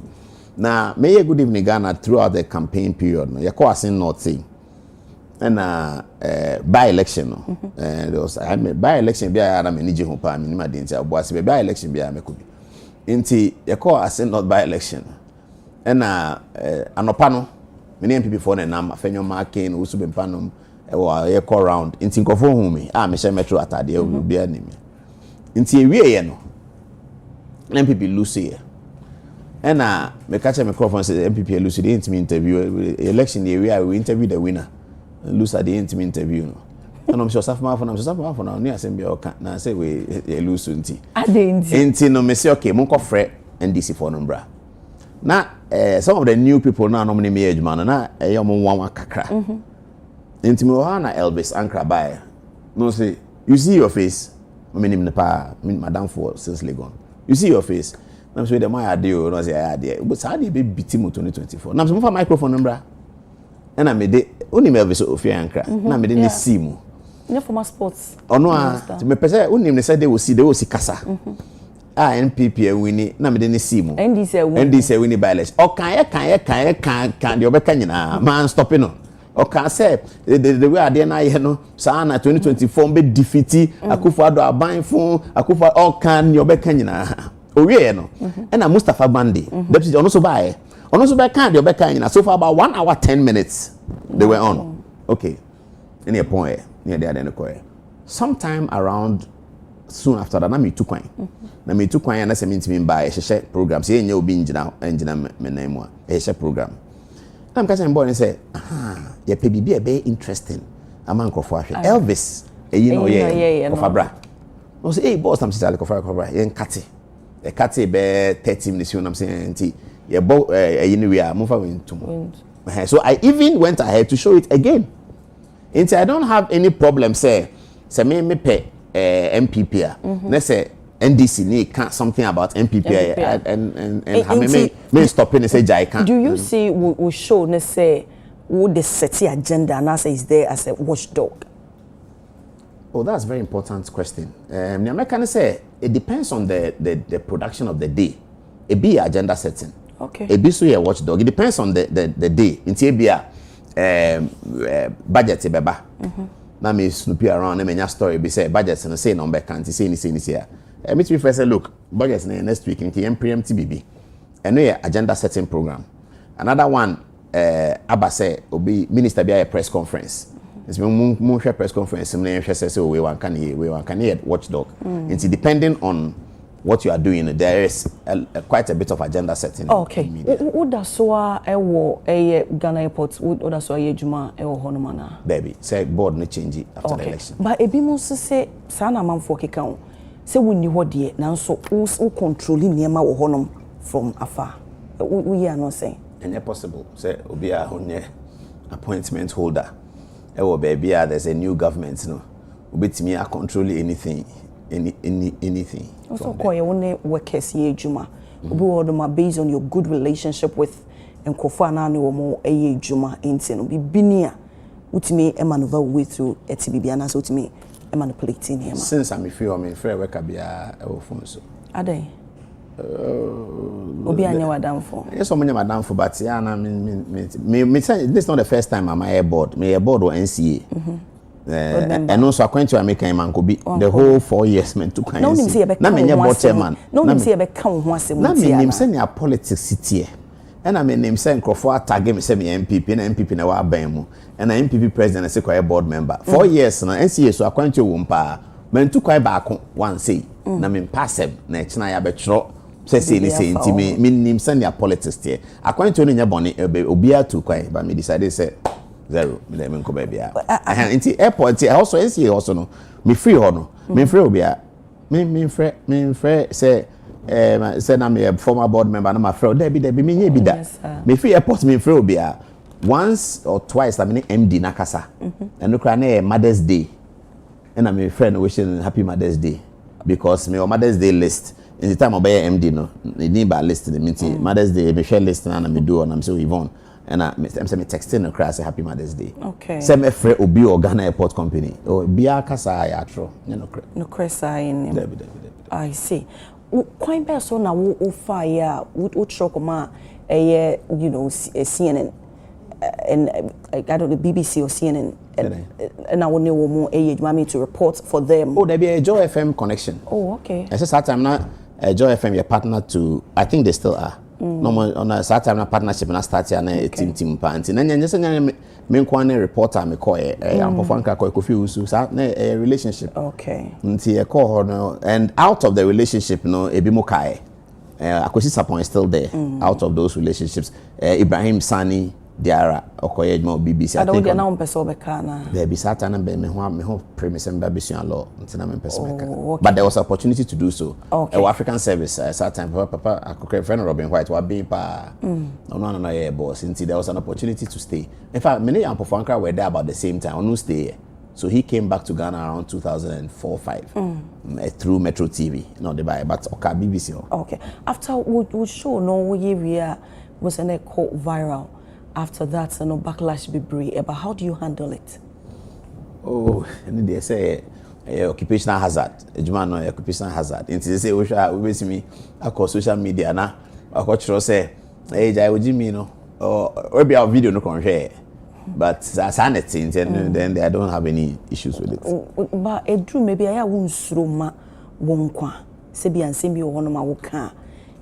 now may good evening Ghana throughout the campaign period no you call us in not saying and by election no there was by election be I am manage ho pa me ma dey ntia bo ase by election be am ko bi nti ye call as not by election and anopa no me ne MPP for na nam afenyo marking usu be mpanom ye call round nti nkofo hu me me share metro atade obi anime nti ewie ye no MPP lose ye and me catch a microphone say MPP lose the intimate interview election the area we interview the winner lose at the intimate interview no and I'm sure safma for now near assembly oka na say we lose nti nti no me say okay mon ko frɛ NDC for number na some of the new people now nominate me age man na mo wan kakra nti me ho na Elvis Ankra by no say you see your face me nim ne pa madam for since Legon you see your face na so the my adeo no say adeo but say adeo be biti mo 2024 na so mo fa microphone number and I made it only Elvis Ofia Ankra na me de ne simu ne former sports ono a me pese unim ne say they will see kasa NPP wini na me de ne simu NDC wini by election o kan de obeka nyina man stop no o kan say the way ade na ye no sa na 2024 be defeat Akufo-Addo aban fun Akufo o kan de obeka nyina owie no and Mustafa Bandi deputy ono so buy kind the kind so for about 1 hour 10 minutes they were on okay any a point near the other sometime around soon after that na me too kwan and na say me ntimi buy share program say enya obi ngina me nan mu a share program I'm catching boy and say ye pe bibia be interesting among crofo ahwe Elvis of abra no say hey boss am say crofo yen kate e kate be 30 minutes you know I'm saying nti ye bo we are move into so I even went ahead to show it again nti I don't have any problem say me pay MPP let's say NDC need something about MPP and me stopping and say jai can. Do you see we show let's say would the city agenda and say is there as a watchdog? Oh, that's a very important question. I can say it depends on the production of the day. It be agenda setting. Okay. It be so a watchdog. It depends on the day. In Tibia budget beba. Na me snoopy around na menya story be say budget and say number can't say any here. Me to first say look budget next week in preempt BB. And no agenda setting program. Another one Abba say obi minister be a press conference. It's mo share press conference me say we one can hear watchdog. It's depending on what you are doing there is quite a bit of agenda setting. Okay. Wo da so a ewo Ghana airport wo da so a yejuma ewo hono mana. Baby say board no change after the election. But ebi mo say sa na manfo keka ho. Say wonni ho de na so wo controlling niema wo honom from afar. We are not saying. And possible say obi a honye appointment holder. Ewo baby there's a new government no. Obetimi a control anything. Anything. Also, call your own workers here, Juma. Based on your good relationship with Nkofana no more a Juma intin. Be binia. Utimi a maneuver way through Etibiana, so to me, a manipulating him. Since I'm a fair worker, be a phone so. Are they? Obi anya wadam for. Yes, so many madam for, but yeah, me say this is not the first time I'm a board. Me a board or NCA. And also according to American man could be the whole 4 years meant to kind no nim say e be come chairman no nim say e be come ho asem na me nim say na politics city and I mean nim say Nkrofo tag me say me MPP na MPP na wa ban mu and na MPP president say kwa board member 4 years na NCA so according to wompa meant to kwa back one say na me passive na e china ya be chro say ni say nti me nim say na politics there according to nya boni obi atu kwa ba me decided say zero me dem ko ba bia nti airport also NCA also no me free ho no me free obia me free say say na me former board member na my friend there be me here be that me free airport me free obia once or twice I mean MD nakasa and no cry na Mother's Day and I'm a friend wishing happy Mother's Day because me Mother's Day list in the time obey MD no need ba list the meeting Mother's Day me share list na me do and I'm so Yvonne and I'm texting the class happy Mother's Day. Okay. Say me free obi or Ghana Airport Company. Oh, bia kasa ya tro. No cresa in. I see. Quite best so na wo fire wo shock ma you know CNN and I don't know BBC or CNN and I will know more me to report for them. Oh, there be a Joy FM connection. Oh, okay. I said that time now Joy FM your partner to I think they still are. No more on a certain partnership and I start here na team party. And then just me nkwane reporter me call am pofanka call Kofi Usu a relationship. Okay. Nti e call no and out of the relationship no ebi mo kai. Akosi Sapon is still there. Out of those relationships Ibrahim Sani Diara okoye mo BBC I think na person be kana there be certain be me ho premise and babisuan law ntina me person make but there was opportunity to do so African service certain papa akokre friend Robin White wa be pa no yeah boss until there was an opportunity to stay in fact many ampofanka were there about the same time on stay so he came back to Ghana around 2004-5 through Metro TV not the buy but BBC okay after we show no we was an call viral. After that, no backlash be brave. But how do you handle it? Oh, and they say occupational hazard. Ejuma no occupational hazard. And they say we see me across social media na. Akotro say, jai oji me no. Or be our video no can share. But sanity, and then I don't have any issues with it. But Edru maybe I won't Nsroma wonkwa. se bi ansem bi wo no ma wo ka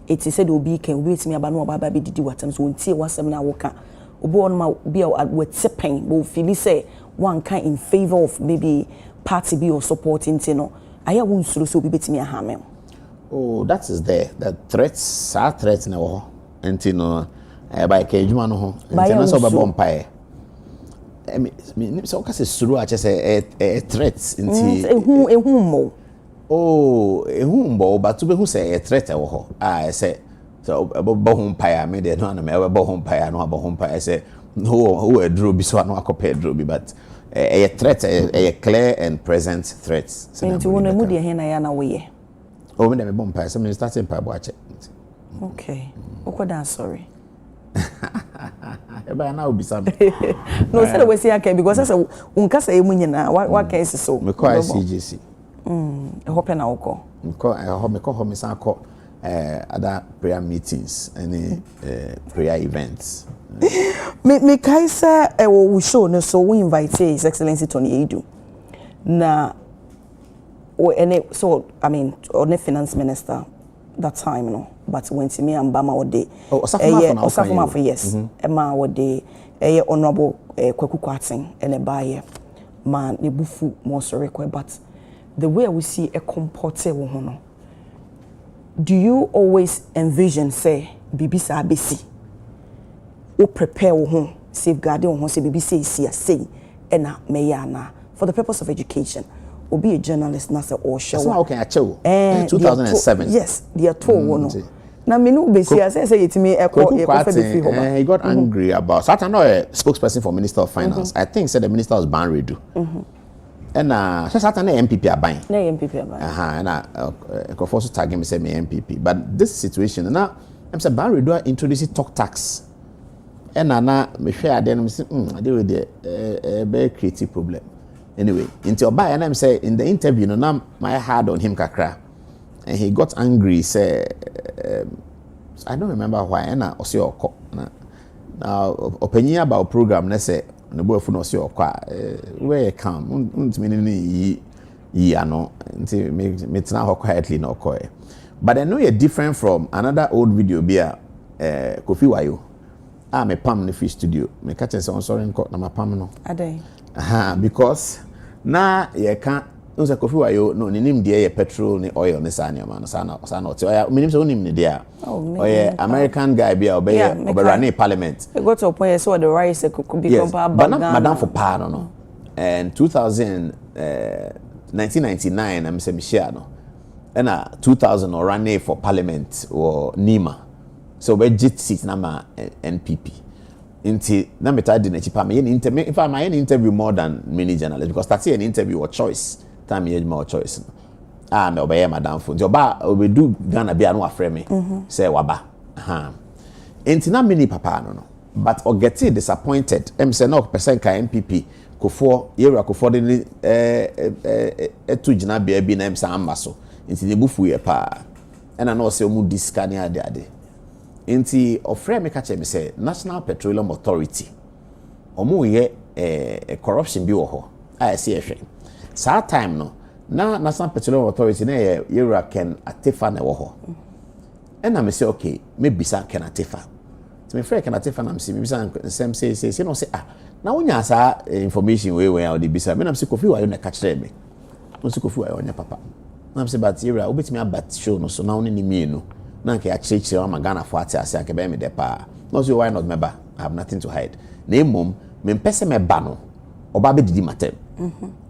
eti se de obi kan obi etimi aba no oba be didi watam so ontie wasem na wo ka obi wo no ma bi a wetepen bo feel say one kind in favor of maybe party be or supporting no aya wo nsuro so obi betimi ahame. Oh, that is there. The threats are threats na wo enti no by ka adwuma no ho enti na so be bompae me so ka se suru a che say threats enti ehu mo. Oh, ehu mbo but to be who say threat wo ho say so bo hompae me de no na me bo hompae no bo hompae say who a draw bi so no akopɛ draw bi but a threat a clear and present threats. Enti wo na mu de he na ya na wo ye. Oh, me dem bompae so me starting pa bo ache. Okay. Okoda sorry. Eba na obi sam. No say we say aka because say unka say emu nyina wa ka esi so. Me call CJC. E hope na woko. Me call me san call other prayer meetings and prayer events. Me kai say e wo show no so we invite His Excellency Tony Edu. Na so I mean on the finance minister that time no but when to me and Bama ode Osafoma for yes Emma ode honorable Kwaku Kwatin and a buyer man ne bufu more sorry but the way we see a comporte wo hono do you always envision say bibisa abesi o prepare wo ho safeguard wo ho say bibisa say na meyana for the purpose of education or be a journalist na say or show. That's not okay achew. 2007. Yes, they are told one. Na me no be say yetimi e he got angry about so I know a spokesperson for Minister of Finance. I think said the minister was ban redo. And so Satan MPP are buying. Na MPP are buying. And I could also tag him say me MPP. But this situation now I'm say ban redo introduce talk tax. And na me share then me say I deal with the very creative problem. Anyway, into buy and I'm say in the interview, no, now my hard on him kakra, and he got angry. Say, I don't remember why. And I also now opinion about program. Let's say the boy for no see where you come. Meaning ye ano. Until me now quietly no koi. But I know you're different from another old video. Be Kofi Wayo. Me pam the fish studio. Me catch on sorry nko na ma pam no. Ade. Because na ye can unse Kofi Wayo no nim de ye petrol ni oil ni sanya man sana oti oya minim se onim ni dia oye American guy be run parliament we got to a point so the rice could become but madam for pa no and 1999 I'm say Michelle no and 2000 or run for parliament or Nima so we jit seat na ma NPP Inti na meta di na chipa me interview if I interview more than many journalists because that's an interview or choice time you more choice me obey madam for nti oba we do Ghana bia no afre me say waba inti na many papa no but or get disappointed say no person ka MPP kofo yera kofo de etu gina bia bi na say amba so inti de bufu ye pa and na no say omu discard ade Inti ofre me kache me say National Petroleum Authority omo ye corruption bi wo ho a se ehwe sa time no na National Petroleum Authority na ye yera Ken Atefa na wo ho and na me say okay me bisa Ken Atefa to me frɛ Ken Atefa na me say nsem say no say na wonya sa information we a de bisa me na me say Kofi Wayo na ka kire me no say Kofi Wayo onya papa na me say but yera obetimi abat show no so na woni ni mienu na nke achechire ma Ghana for atiase akebe me de pa no so why not member I have nothing to hide na mom me mpese me ba no oba be didi matem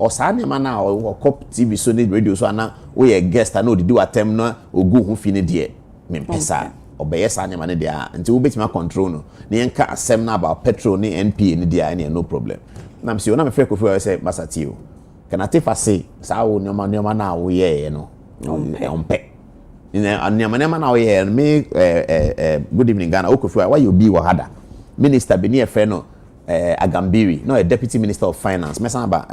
o sa ne ma na o cop TV so ne radio so na we ye guest na odidi watem na ogu hu fi ne de me mpesa obeye sa ne ma ne de a nti wo betima control no ne yenka asem na about petrol ne NPA ne de a no problem na me say na me frɛ Kofi say masatio kana tefa say sa wo nyoma na wo ye no ompe Nyama na oye me good evening Ghana Kofi why you be wahada minister be near friend no Agambiri no a deputy minister of finance me san ba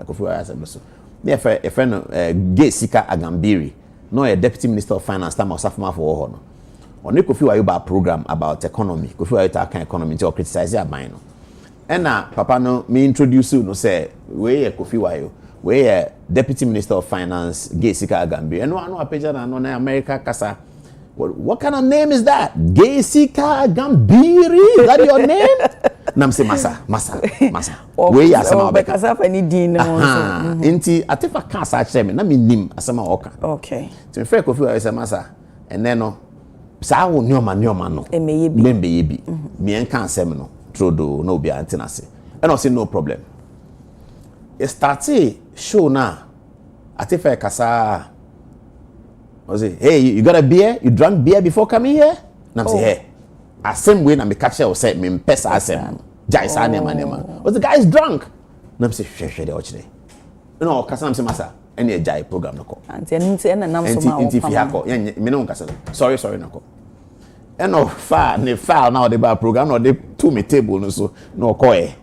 Kofi why say so near friend no Gay Sika Agambiri no a deputy minister of finance time Osafoma for ho no oni Kofi why ba program about economy Kofi why ta kan economy to criticize aban no and na papa no me introduce you no say we Kofi why where Deputy Minister of Finance Gay Sika Gambiri. And no apeja na no America kasa. What kind of name is that? Gay Sika Gambiri? Is that your name? Nam say masa. Where ya asema obeka. Kasa fa ni din no. Inti atefa ka sa cheme na me nim asema oka. Okay. To frɛ Kofi wa say masa. And then no sa wo nyoma no. Emeye bi. Me enka asem no. Trodo no obi antenase. And I say no problem. It started show now. Atefa kasa. I say, hey, you got a beer? You drank beer before coming here? And I'm say, hey, same way na me catch you say me pesa asem. Jai sa nema. Was the guy is drunk? And I'm say, share the watch day. No, kasa I'm say masa. Any jai program nako. Anti na nam so ma. Anti fi hako. Me no kasa. Sorry nako. And no file now the bar program no they to me table no so no ko e.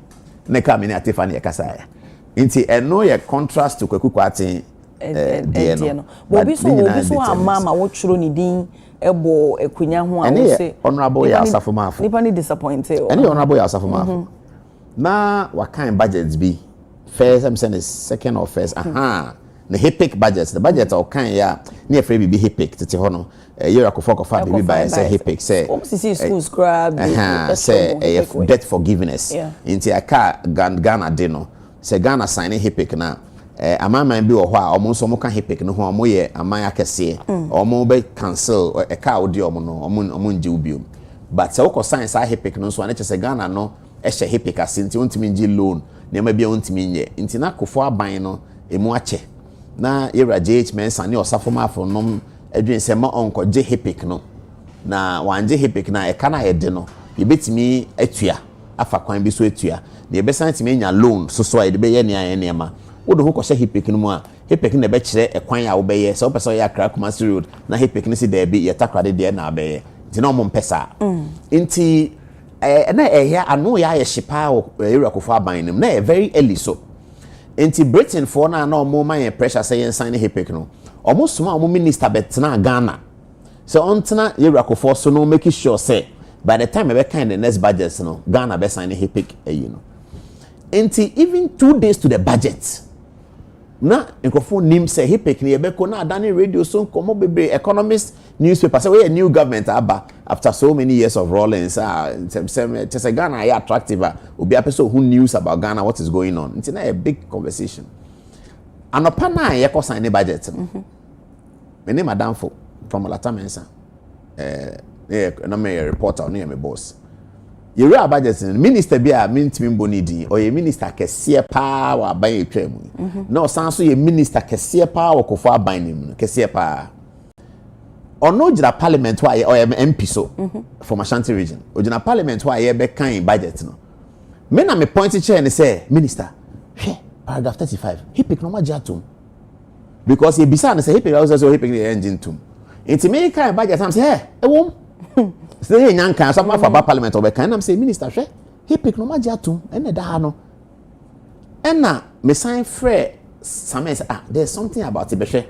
Ne ka me na Atefa ne kasa ya. Inti eno ye contrast to Kwaku Kwate no. But so mama wo churo ni din ebo ekunya ho a wo say honorable ya asafomafo. Nipa ni disappointed. Any honorable ya asafomafo. Na what kind budgets be? First I'm saying second or first. The HIPIC budgets, the budget or kind ya near free be HIPIC tete ho no. Year akofo kofa be by say HIPIC say. Almost schools grab say debt forgiveness. Inti aka Ghana de no. Say Ghana sign HIPIC na amama bi wo ho a omo so mo ka HIPIC no ho omo ye amaya kese omo be cancel e ka odi omo no omo nje ubiom but say wo sign sa HIPIC no so ane say Ghana no e hye HIPIC asinti ontimi nje loan na ma bia ontimi nye nti na kofo aban no emu ache na yera JH mensa ne osafomafo no adwen se ma onko je HIPIC no na wanje HIPIC na e ka na yede no yebetimi atua afa kwan bi so atua na yebesan timi nya loan so a yede be ye ne ma wo do ho ko hye HIPIC no mu a HIPIC na be kire ekwan a wo be ye so person ya Accra Kumasi Road na HIPIC ni si there be ye takrade de na be ye nti na mo mpesa nti na ya anu ya ye shipa wo area kofo aban nim na very early so nti Britain for na mo man pressure say yen sign HIPIC no omo suma omo minister betna Ghana so ontena area kofo so no make sure say by the time we kind the next budget no Ghana be sign HIPIC you know nti even 2 days to the budget na nkofo nim say HIPIC ne yebeko na adane radio so komo bebre economist newspaper say we a new government aba after so many years of rollings say Ghana are attractive obi apeso who news about Ghana what is going on it's a big conversation anopa na ye ko sign budget me name madam for from Latamensa na me reporter no me boss you real budget minister bia mintimi mbonidi or ye minister kese pa wa ban etwa mu na osanso ye minister kese pa wa kofo aban nim kese pa ono jira parliament wa or MP so from Ashanti region ojina parliament wa ye be kan budget no me na me point chair ni say minister paragraph 35 HIPIC no ma jatum because he bisa na say HIPIC also HIPIC the engine tum enti me kan budget am say e wom say nyanka so ma for parliament obe kan am say minister hwe HIPIC no ma jatum ene da no ena me sign free some say there's something about it be hwe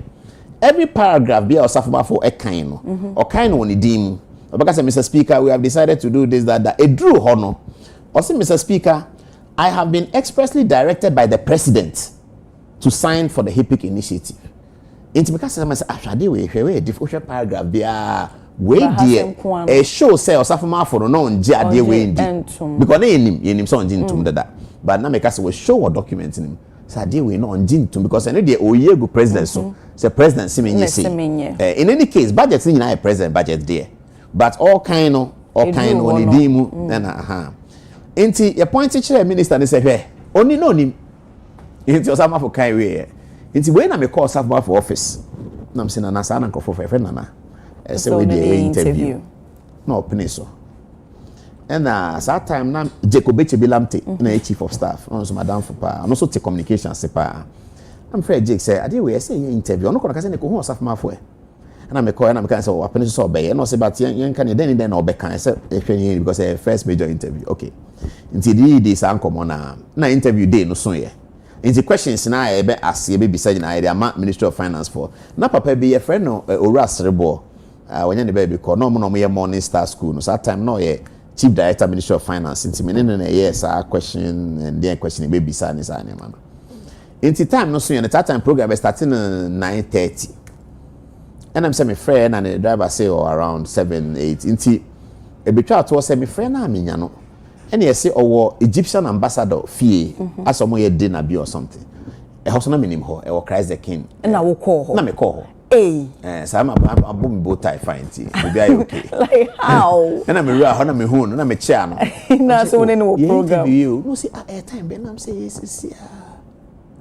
every paragraph be osafoma for a kind no or kind on the dim because Mr. Speaker we have decided to do this that it drew honor also Mr. Speaker I have been expressly directed by the president to sign for the HIPIC initiative into because some say ahwade we different paragraph be we there a show say osafoma for no nje ade we ndi because na yenim so nje ntum dada but na make us we show what document nim say we no nje ntum because I know the oyegu president so say president simenye say in any case budget ni na president budget there but all kind on idimu na enti your point teacher minister ni say hwe oni no nim enti osama for kai we enti we na me call osama for office na me say na sa na nkofo fe na say we dey interview no open so and that time na Jacobeche Bilamte na chief of staff no so madam for pa no so te communication se pa I'm afraid Jake say I dey we say interview no kono ka say ne ko hu osafo for and me call and me can say open so obey no say but yen kan den na obekan say ehwe because first major interview okay until this ankomo na interview day no so ye into questions na e be ask e be bisa na area ma Ministry of Finance for na papa be your friend no Owura Serebo when the baby call no mo ye Morning Star School no that time no ye Chief Director Ministry of Finance into me na yes question and then question be bisa ni sa na ma Inti time no so yen that time program starting 9:30. And I'm saying my friend and the driver say around 7, 8. Inti e betwa to say my friend na amenya no. And he say Egyptian ambassador fee as some way dinner be or something. E house na minim ho e wo Christ the King. Na wo call ho. Na me call ho. So I'm both tie fine tea. Be okay. Like how? And I'm a na me hu na me chair no. Na so no program. You no see time ben am say yes.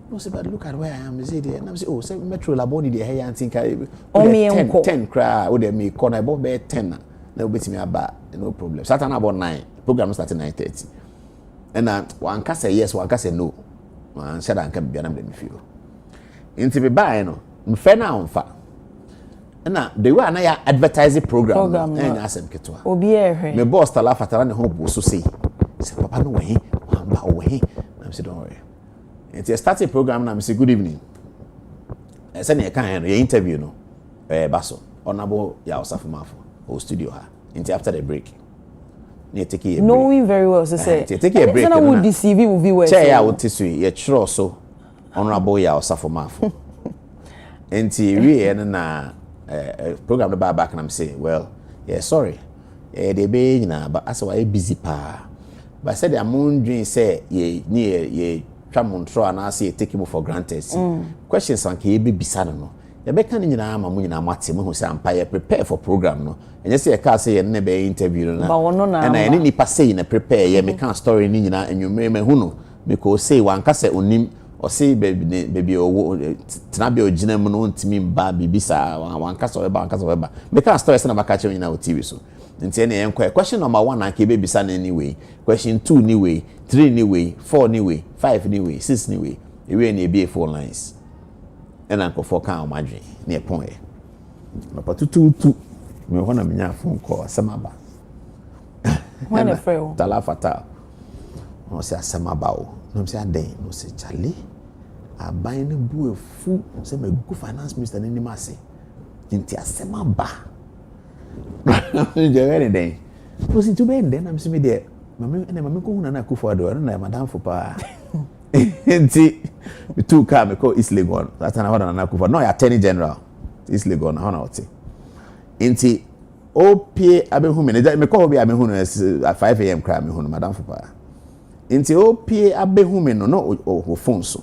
No say but look at where I am. Say there and I'm say say metro laboni dey here and think 10 cry we dey me corner about 10 na obeti me aba no problem. Saturday about 9. Program start at 9:30. And one can say yes, one can say no. Man said I can be an me feel. Into be buy no. Mfe na onfa. Na the way na ya advertising program na asem ketwa. Obi ehwe. Me boss tala fatara ne ho bo so say. Say papa no we amba we. I'm say don't worry. It's start a program na me say good evening. I say na kan no interview no. Baso. Honorable ya osafumafo. O studio ha. Into after the break. Take a break. Knowing very well to say. Take a break. I would deceive you viewers. Chair ya would tissue. Ye chro so. Honorable ya osafumafo. Enti we na program the back and I'm saying, well, yeah, sorry. They be na but as why busy pa. But I said the moon dream say ye tramontro and I say take him for granted. Questions on ke be bisano no. You be kan nyina ma mu nyina mate mu say ampa prepare for program no. And you say a car say ye na be interview no na. And I ni pa say na prepare ye me kan story ni nyina enwumre me hu no because say wan ka say onim or say baby o tena be ogina mu no ntimi mba bibisa wan ka so eba me kan story say na maka che nyina o TV so. Nti na enko question number 1 na ke bebisa na anyway, question 2 anyway, 3 anyway, 4 anyway, 5 anyway, 6 anyway. Ewe na be 4 lines. And Uncle for can imagine near point. But two me wanna me phone call Samaba. When a friend Talafata. No say Samaba. No say day. No say Charlie. I buy the boo fool. Say me go finance minister any massy. Into Samaba. You any day. Was it too bad then? I'm saying there. Mammy and mammy go na kufa do. I madam for pa. Enti me two car me call East Legon that na hoda na kufa no ya attorney general East Legon na oti enti opie abehu me call be abehu no at 5 a.m. cry me hu no madam fopa enti opie abehu me no o phone so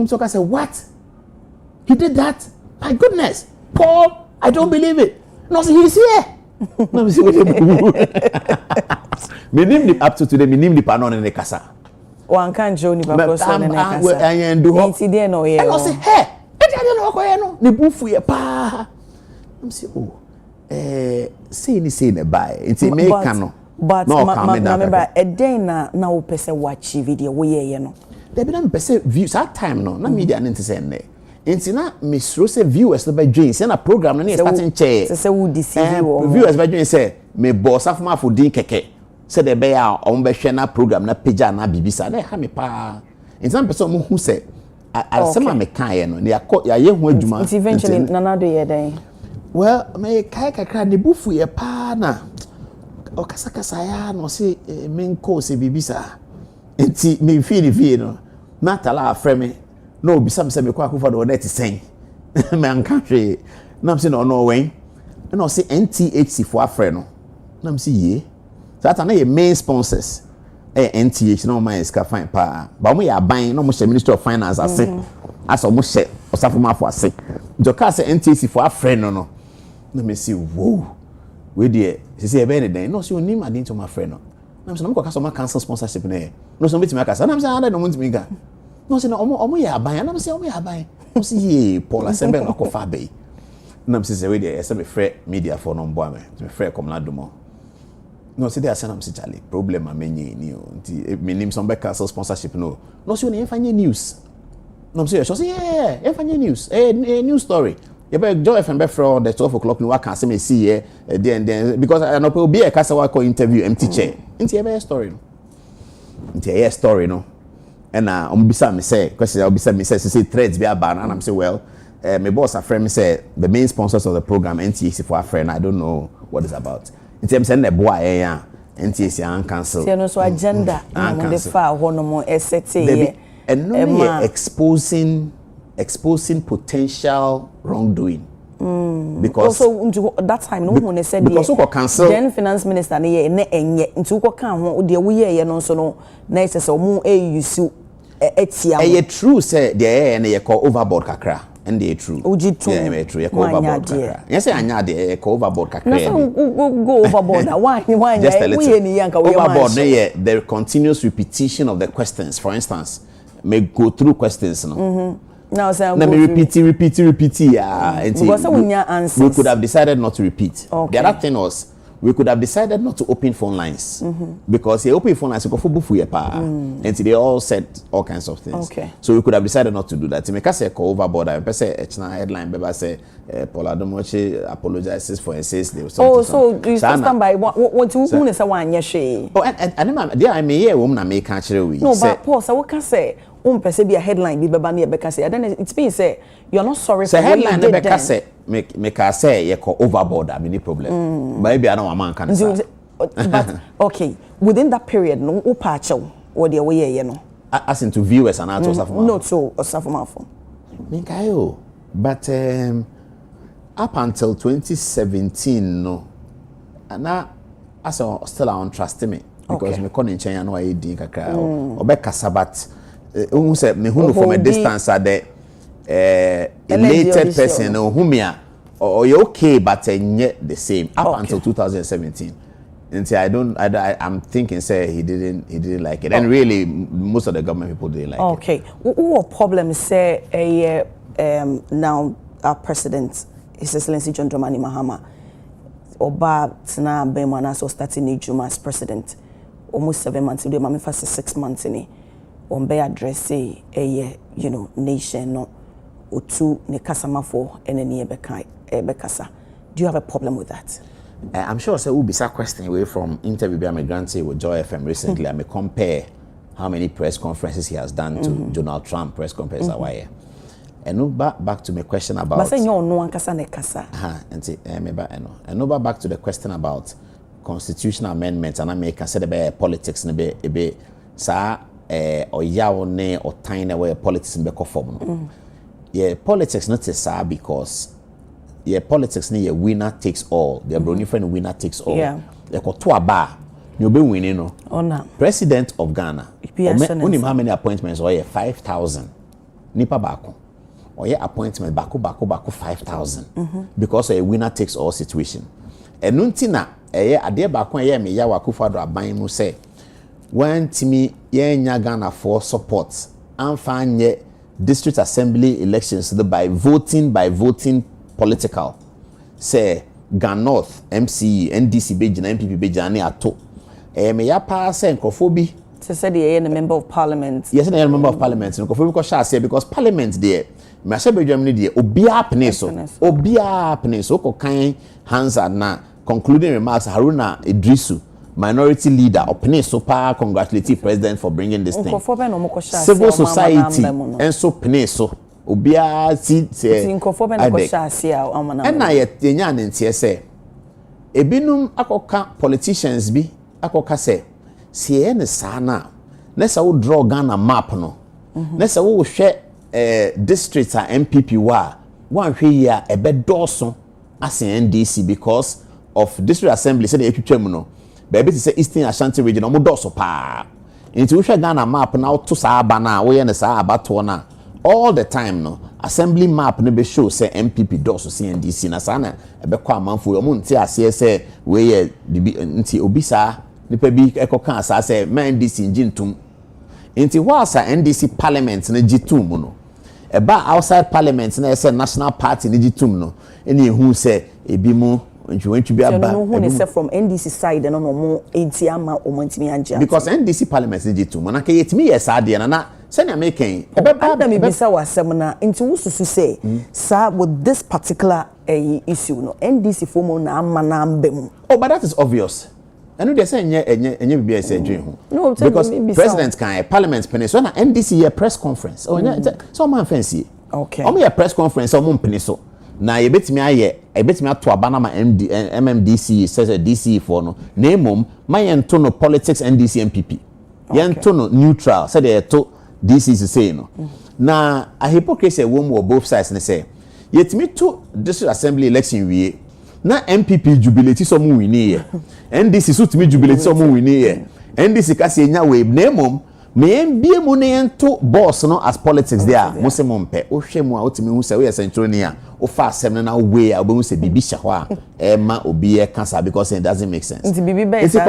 so I say what he did that my goodness Paul I don't believe it no see he's here no me see what me name up to today me name the panon in the kasa one can join you because on the next and do incident no here. And I say, hey, I don't know why no. Ni bufu ye pa. I'm say, oh, say ni say ne buy. It's a make no. But remember a day na o pese watch video we ye no. There be na pese views that time no. Na media nti say ne. Nti na misro say viewers no be join say na program no na starting chair. Say we deceive you. Viewers be join say me boss afuma for din keke. Say the be a on be hwe na program na page na bibisa na ha me pa in some person who say asema me kan ye no ya ye hu adwuma eventually nana do ye den well me kai kakra ne bufu ye pa na o kasa ya no say me nko se bibisa enti me feel no na tala afreme na obisa me say me kwa akufo do net sen me anka hwe na me say no wen na o say NTHC for afre no na me say ye that na your main sponsors NTH no man is fine pa but we are buying no much Minister of Finance as almost share osafuma for say joka say NTH for a friend no me see whoa we there say e be any den no so nim adin to my friend no na me say no go customer cancel sponsorship na no so me aka na me say ada no mutimi ga no say no omo ya buying na me say omo ya buying no say ye Paul Asembe no ko fa be na me say we there say me free media for no mbo me free come na domo. No, see, they are saying, Charlie, problem, I mean, me name some back cancel sponsorship, no. No, see, you find news. No, I'm serious. Yeah, you find news. A news story. You better join FM from the 12 o'clock, no, I can't see me see here, then, because I know people be a Casawa interview, empty chair. Into a story. Into a story, no. And beside me say, question, I'll beside me say threads be a ban, and I'm say, well, my boss, a friend, me say, the main sponsors of the program, NTC for a friend, I don't know what it's about. In terms of the boy, NTC and cancel. See, no so agenda. I'm on the far one more SCT. and no exposing potential wrongdoing. Because also that time no one said because we cancel then finance minister ne enye nti we kan ho de we ye no so no na ese so mu use etia e true say de na ye call overboard kakra and they true yeah true ye call overboard kakra yes say anya de call overboard kakra go overboard why we ni yanka we overboard the continuous repetition of the questions. For instance, may go through questions no now say let me repeat yeah because we could have decided not to repeat. Okay. The other thing was we could have decided not to open phone lines because you open phone lines you go for bufu and they all said all kinds of things. Okay. So we could have decided not to do that. Make us say call overboard. I say headline beba say Paul Adomoche apologizes for essays. So you stand by what you who say one yeshe. Oh and there I may hear woman na make catchere we. No but Paul so what can say person be a headline be beba na beka say then it means say you're not sorry for what you did. Beka say make us say you call overboard I mean no problem. Maybe I don't want man can say. But okay, within that period no upacho or the way you know. As into viewers and actors of not so Osafomafo. Minkayo. But up until 2017 no. And I still on trust me because me kon nchen no ayi din kakra obeka sabat who said me who from a distance at the elated person whom ya or you okay but yet the same up until 2017 until I'm thinking say he didn't like it and really most of the government people didn't like it. Okay, what problem say now our president His Excellency John Dramani Mahama Oba Tina Bemana so starting new Juma as president almost 7 months today mama for 6 months in on be address say you know nation no otu ne kasama for eneni ebekasa. Do you have a problem with that? I'm sure say we'll be some question away from interview by my grantee with Joy FM recently. I may compare how many press conferences he has done to Donald Trump press conferences away. And no back to my question about. But say no one kasa ne kasa. And no back to the question about constitutional amendments and I may consider be politics ne be sa or yawo ne or tiny way politics in be form. Yeah, politics not say because politics ne winner takes all. The brony friend winner takes all. Yeah. They got to a bar. You be winning no. Oh no. President of Ghana. Only how many appointments or 5,000. Nipa bako. Or appointment bako 5,000. Because a winner takes all situation. And nuntina ade bako me ya wakufado aban mu say when timi nya Ghana for support amfa district assembly elections by voting political say Ghana North MC NDC Bejina MPP Bejina ne ato me ya pa say nkofo so said the member of parliament. Yes, I am a member of parliament. Nkofo because shall say because parliament there me say be Germany there obia pene so ko kan Hansa na concluding remarks Haruna Idrisu minority leader opene so pa congratulate president for bringing this thing. Civil society and so pene so obia si and na yenya ntie say ebinum akoka politicians bi akoka say sie ne sana na sa wo draw Ghana map no na sa wo hwe districts a MPP wa wan hwe ya ebedoso as NDC because of district assembly say the etwetwam no baby say Eastern Ashanti region omo doso pa nti wo hwe Ghana map na to sa aba na wo ye ne sa abato na all the time no assembly map no be show say MPP doso CNDC na sa na ebe kwa amanfo omo nti ase say we ye nti obisa nipa bi ekoka asa say NDC njintum nti wasa NDC parliament na jitum no eba outside parliament na say national party na jitum no eni ehu say ebi mu ntwe bi aba no who say from NDC side no mo enti ama omantimi anja because NDC parliament na jitum na ka yetimi yes ade na send American eba me bisa wasem na nti wususu say sir with this particular issue no NDC form na ama na mbem. Oh, but that is obvious. I know they say enye bibia say dream ho. No, because president can parliament penny so na NDC a press conference. Oh, so man fancy. Okay. Omo a press conference o mo penny so. Na ye betimi ato abana ma MMDC says a DC for no. Na emom ma ye nto no politics NDC MPP. Ye nto no neutral say they to DC is say no na a hypocrisy wom wo both sides ne say yet me to district assembly election wie na MPP jubilate so mu wini ye NDC so timi jubilate so mu wini ye NDC ka se nya we na mom me mbie mu ne ento boss no as politics there mo se mo mpe o hwe mu a o timi hu se we centroni a o fa asem na we a obo hu se bibi hya ho a e ma obi e cancer because it doesn't make sense nti bibi be sa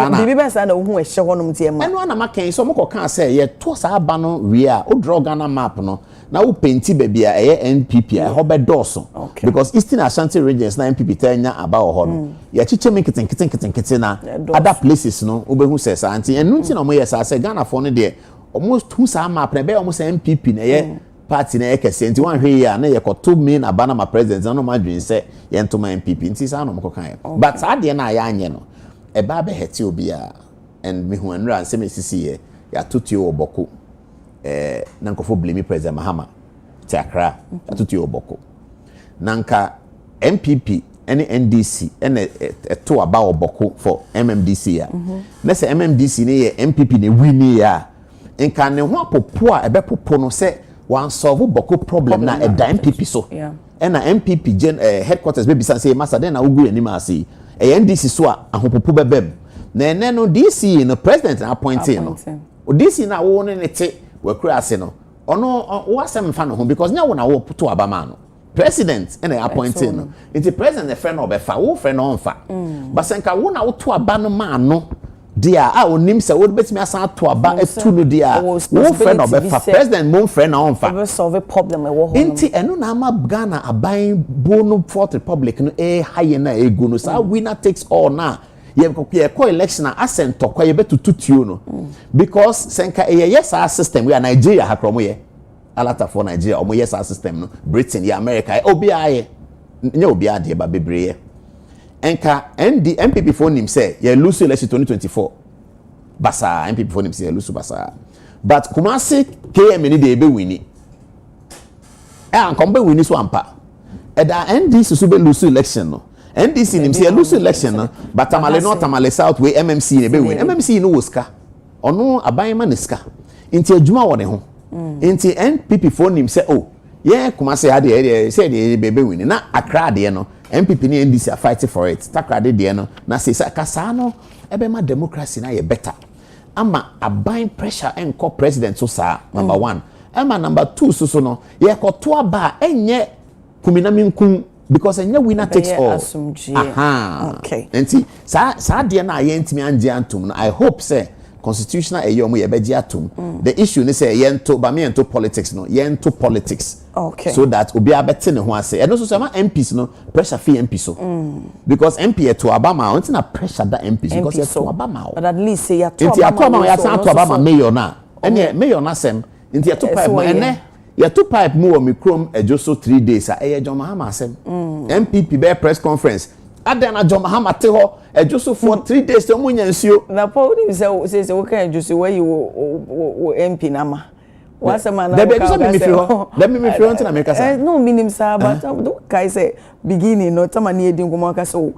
bibi be sa na o hu e hye ho nom tie ma eno na makan so mo ko kan say ye to sa aba no we a o draw Ghana map no na wo penti baby a NPP a ho be doso because Eastern Ashanti regions na NPP tanya aba ho no ya chiche me keten na other places no wo be hu say sa anti enu nti na mo ye sa say Ghana for no de almost two sa map na be almost NPP na ye party na ekese nti wan hwe ya na ye koto main abana ma president na no ma dwen say ye ntoma NPP nti sa no mo kan but sa de na ya anye no e ba be heti obi a and me hu anra nsem esisi ye ya tutu oboko nankofo blame president Mahama Takra atutu oboko nanka MPP any NDC ene to aba oboko for MMDC ya na se MMDC ne ye MPP ne wini ya nka ne ho apopo a ebe popo no se wan solve boko problem na e MPP so ena MPP headquarters be bisa say masa den na ugu anima ase NDC so a ahopopo bebem na ene no DC no president appointing no DC na wo ne te wakura ase no ono wasem fa no ho because nya wo na wo to abama no president and appointing no it's president the friend obefa wo friend on fa but senka wo na wo to aba no ma no dia a onim se wo betimi asan to aba etu no dia wo friend obefa president mo friend on fa we solve a problem e wo ho enti eno na ama Ghana aban bo no Fourth Republic no haye na egu no sa winner takes all na ye ko election asent to kwa ye betututuo no because senka yes our system we are Nigeria hakromo ye alata for Nigeria omo yes our system no Britain ya America obi aye nya obi ade ba bebreye enka MPP for nim say ye lose election 2024 basa MPP for nim say ye lose basa but Kumasi KM ni de be wini ankombe wini so ampa da NDC so be lose election no NDC nim say lose election no but Tamale North Tamale South way MMC ne be win MMC no woska ono aban ma neska inti adwuma wo ne ho inti NPP for nim say oh yeah Kumasi ade say de be win na Accra de no MPP ni NDC are fighting for it Takra de no na say kasa no ebe ma democracy na ye better ama aban pressure enko president so sa number 1 ama number 2 so no ye koto aba enye kuminaminkum because enya winner takes all okay enti sa de na ye ntimi anje antum no I hope say constitutional eyomo ye beji atum the issue ni say ye nto ba me nto politics no ye nto politics okay so that obi abete ne ho ase eno so say ma MPs no pressure fee MP so because MP to Obama unti na pressure that MPs because ye to Obama but at least say ya to Obama ya san to Obama mayor na ene mayor na sem nti ya to pipe ene ya to pipe mu o mikrom ejoso 3 days a John Mahama asem MPP be press conference adana John Mahama te ho ejoso for 3 days to munya nsuo na Paul ni say we can ejoso where you MP na ma what's man let me free until America say no minim sa but do kai say beginning no tamani edin ko ka so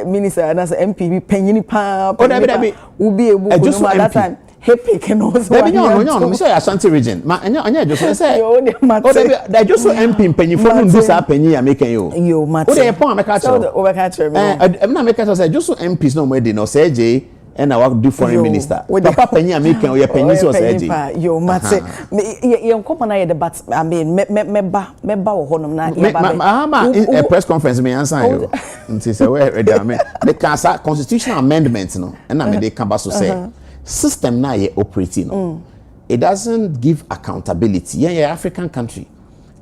minister na say MPP panyini pa ubi ebu ko no that time Hepe no so no me say Ashanti region ma anya just say o dey just so MP panyifo no do sa panyi ya make yo mate o dey pon America cho o be ka chere me na America say just so MPs no mo dey no say je and I do foreign minister papa panyi ya make o ye panyi so say je yo mate ye nkomo na ye debat I mean meba wo honom na ye ba press conference me answer yo nti say we ready am the constitutional amendment no na me dey can so say system na ye operating no it doesn't give accountability yeah African country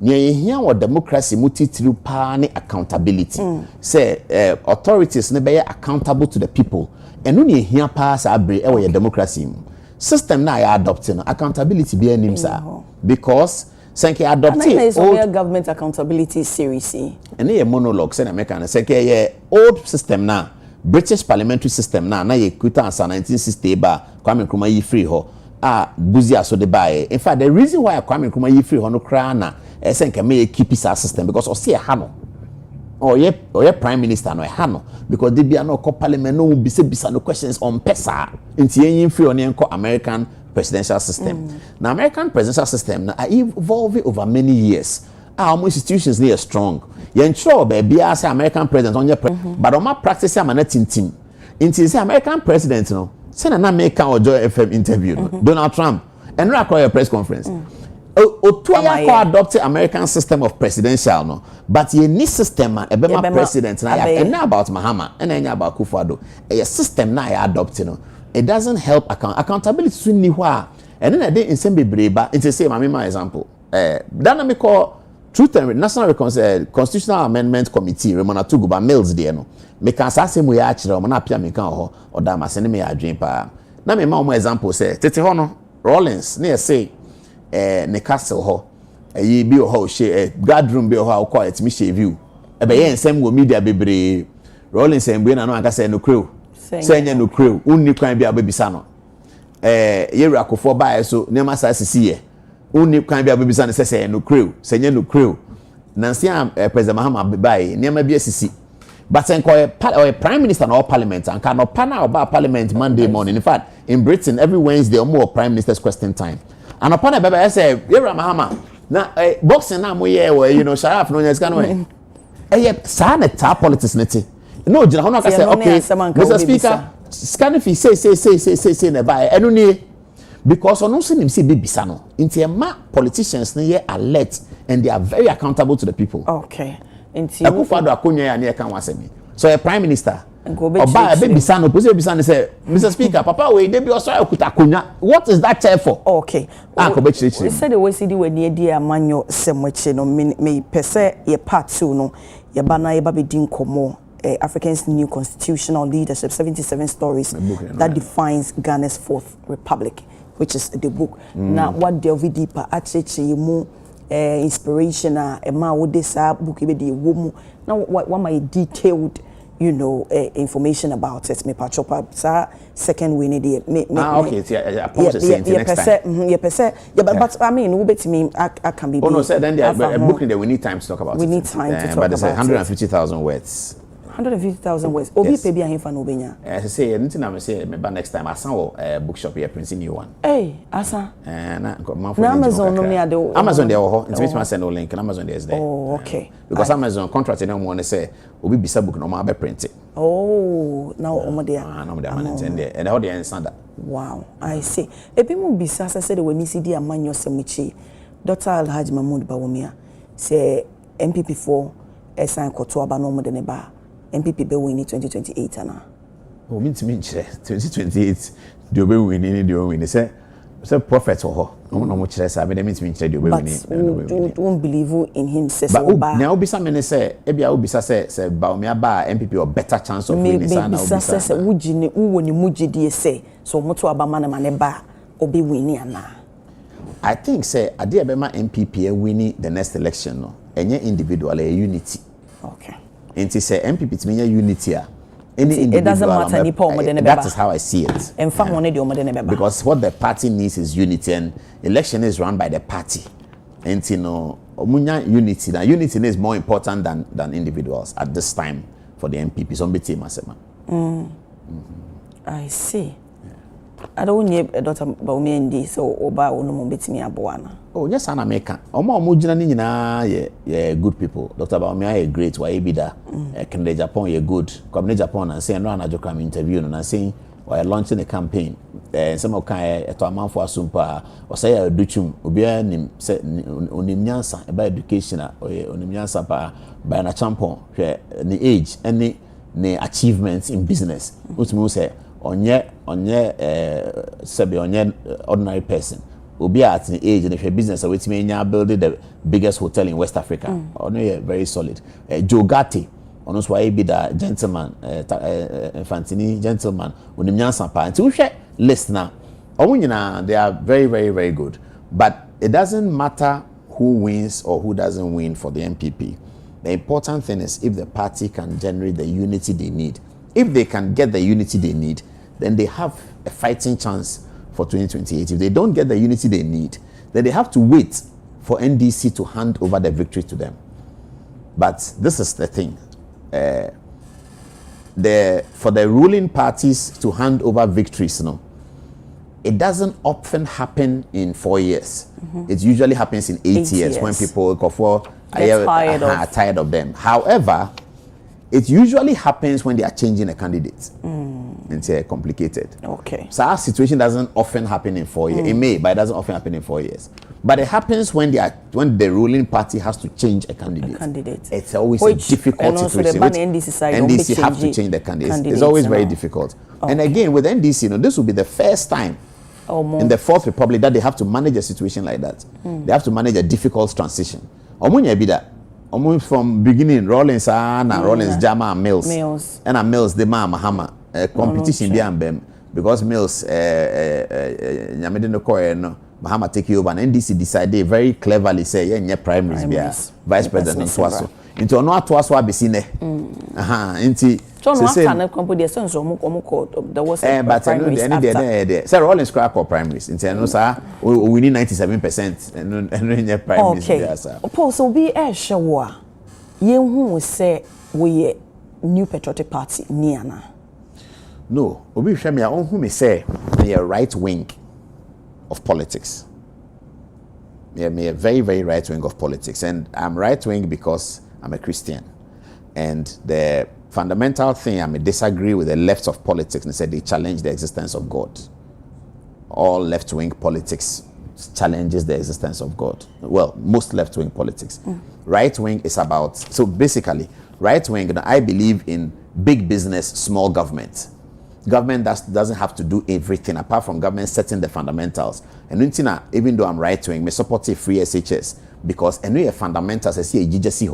ye here what democracy multi-through pa ne accountability say authorities ne be accountable to the people eno ne here pa sa abre e your democracy system na ya adopting no accountability be anim sa because senke adopting old government accountability series and ye monologue say na make an senke ye old system na British parliamentary system na ye kuta ansa 1960 ba Kwame Nkrumah yi free ho buzi aso de bae in fact the reason why Kwame Nkrumah yi free ho no kra na senke me keep this system because o see ha no or ye prime minister no hano because they be no parliament no be say no questions on pesa into yen free on American presidential system. Now American presidential system now evolving over many years. Our institutions they are strong. Yen sure be as American president on your but on my practice am na team. Into say American president no say na American or Joy FM interview Donald Trump and no acquire a press conference. Otuama adopted American system of presidential no, but ye ni system a bema president na and now about Mahama and then about Kufuor. A system na ya adopt no. It doesn't help accountability so ni hwa. And then I dey in same bebreba. It's the same my example. Dynamic Truth and National Constitutional Amendment Committee remona to go ba mails there no. Me kan sa same we akire mo na pia me kan ho oda ma se ne me adwen pa. Na me ma mo example say tete ho no Rollins na say ne castle ho yi bi ho she guard room bi ho a call it me she view e be yen sem go media bebre Rollins en na no aka say no crew say nya no crew unni kwan bi abebisa no yewura kofo ba so ne ma sa sisi ye unni kwan bi abebisa no say no crew say nya no crew nansi president Mahama bai ne ma bi asisi but sen ko prime minister no parliament and can no pana about parliament Monday morning. In fact in Britain every Wednesday or more prime minister's question time. And upon a baby, I say, Yera Mahama. Now, boxing now, Sharaf, no, it's going to say, top politics, neti. No, Jana, I say, okay, Mr. Speaker, Scanifi say, never, and because on also him see Bibisano. Into a politicians, they are alert and they are very accountable to the people. Okay. Into Akufo-Addo Akunya and can was me. So a prime minister. Oba Bibisano, Bibisano say, Mr. Speaker, Papa, we dey be also Akunya. What is that chair for? Okay. We said the way CD we near dear Manyo Semweche no me pese ye part 2 no ye bana ye baby din komo Africa's new constitutional leadership 77 stories that defines Ghana's fourth republic, which is the book. Now what delve deeper actually mu inspiration e ma wo de sa book be the wo now what my detailed information about it. Me pachopa sa second we need okay. I promise to say next time. But I mean, I can be. Oh no, sir. Then a book that we need time to talk about. We need time to talk about. But there's 150,000 words. 150,000 words. Obi pebi ahin fa no benya. I say anything I say me ba next time asan wo bookshop here print new one. Hey, asa. Na Amazon no me ade. Amazon there ho. Intimate man send no link and Amazon there is there. Oh, okay. Because Amazon contract no mo say obi bisa book no ma be print it. Oh, now omo there. No mo there man there. And how they understand that. Wow, I see. Ebi mo bisa say the when see dia manyo semuchi. Dr. Alhaji Mahmoud Bawumia say MPP4 esan koto aba no mo de ne ba. MPP be win 2028 ana. Oh, mean 2028 do be win do win say prophet ho. No mo kire say be mean to do be win. Don't believe in him say so ba. Now obisa me say e bia obisa say Bawumia ba MPP or better chance of winning sana obisa say wugine uwoni mugidie say so moto aba mane ba obi win ana. I think say ade be ma MPP winning the next election no. Enye individual a unity. Okay. And to say MPP to mean unity, any individual, it doesn't matter. That is how I see it. Because what the party needs is unity, and election is run by the party. And unity. Now unity is more important than individuals at this time for the MPP. So I see. I don't need Dr. Bawumia so oba onumu betimi aboana. Oh, yes, ana meka. Omo jina ni nyina ye good people. Dr. Bawumia ye great wa ebida. Canada Japan ye good. Come Japan and say no anajo come interview no and say we launching a campaign. Some of kind to amanfo asumpa o say ya duchum obi anim say onim nyansa about education onim nyansa pa by na champion hwe ni age any ne achievements in business. Utumi say onye ordinary person obi at the age and if a business which mean building the biggest hotel in West Africa very solid. Joe Gatti on why be the gentleman Fantini gentleman when nyansa pa until we list now they are very very very good, but it doesn't matter who wins or who doesn't win for the MPP. The important thing is if the party can generate the unity they need. If they can get the unity they need, then they have a fighting chance for 2028. If they don't get the unity they need, then they have to wait for NDC to hand over the victory to them. But this is the thing. for the ruling parties to hand over victories, no, it doesn't often happen in 4 years. It usually happens in 8 years when people are tired of them. However, it usually happens when they are changing a candidate. It's complicated. Okay. So our situation doesn't often happen in 4 years. It may, but it doesn't often happen in 4 years. But it happens when the ruling party has to change a candidate. It's always a difficult situation. NDC have to change the candidates. It's always very difficult. Okay. And again, with NDC, this will be the first time in the Fourth Republic that they have to manage a situation like that. They have to manage a difficult transition. From beginning, Rollins, Jama, and Mills. And Mills, the Mahama. Competition behind them because Mills, Mahama take you over, and NDC decided very cleverly say, yeah, primaries, vice president, and into no twice what be seen there. So no after company there was but any Sir Rollins crack or primaries. Into no sir, we need 97% and primaries there, sir. Paul, so be a show. You who say we New Patriotic Party Niana. No, Obi Shemi, I whom me say me a right wing of politics. Me a very, very right wing of politics, and I'm right wing because I'm a Christian, and the fundamental thing I disagree with the left of politics and said they challenge the existence of God. All left wing politics challenges the existence of God. Well, most left wing politics. Right wing is about, so basically, right wing, I believe in big business, small government. Government doesn't have to do everything apart from government setting the fundamentals. And even though I'm right wing, I support free SHS because any fundamentals I see a GJC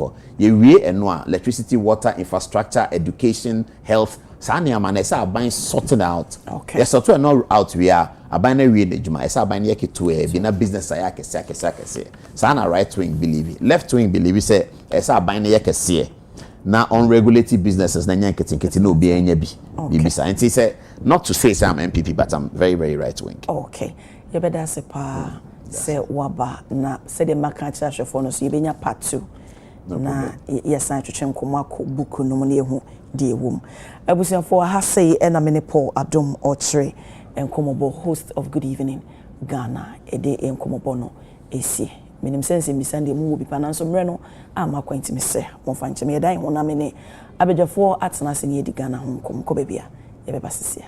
electricity, water, infrastructure, education, health. Sani amane sa buying sorting out. Okay. Yes, so not out we are. Abane we the juma. Esa buying yeke to a business ayake say. Sana right wing believe. Left wing believe say esa buying yeke say. Now unregulated businesses na nyanketi no be enya bi. Bibisa. And he said not to say I'm MPP, but I'm very, very right wing. Okay. You better say pa say waba na say the makacha shofo no so yebenya part 2. Na yes I twetwem komako book no mo ne hu de ewum. Abusianfo ha say na me ne Paul Adom Ochre enkomobo host of Good Evening Ghana ede enkomobo no esi. Minim sense mi sande mu obi pa nanso mre no ama kwanti me se mo fa nche me dan ho na me ne abejafo atena se ne edi Ghana ho kom ko bebia ye beba sisia.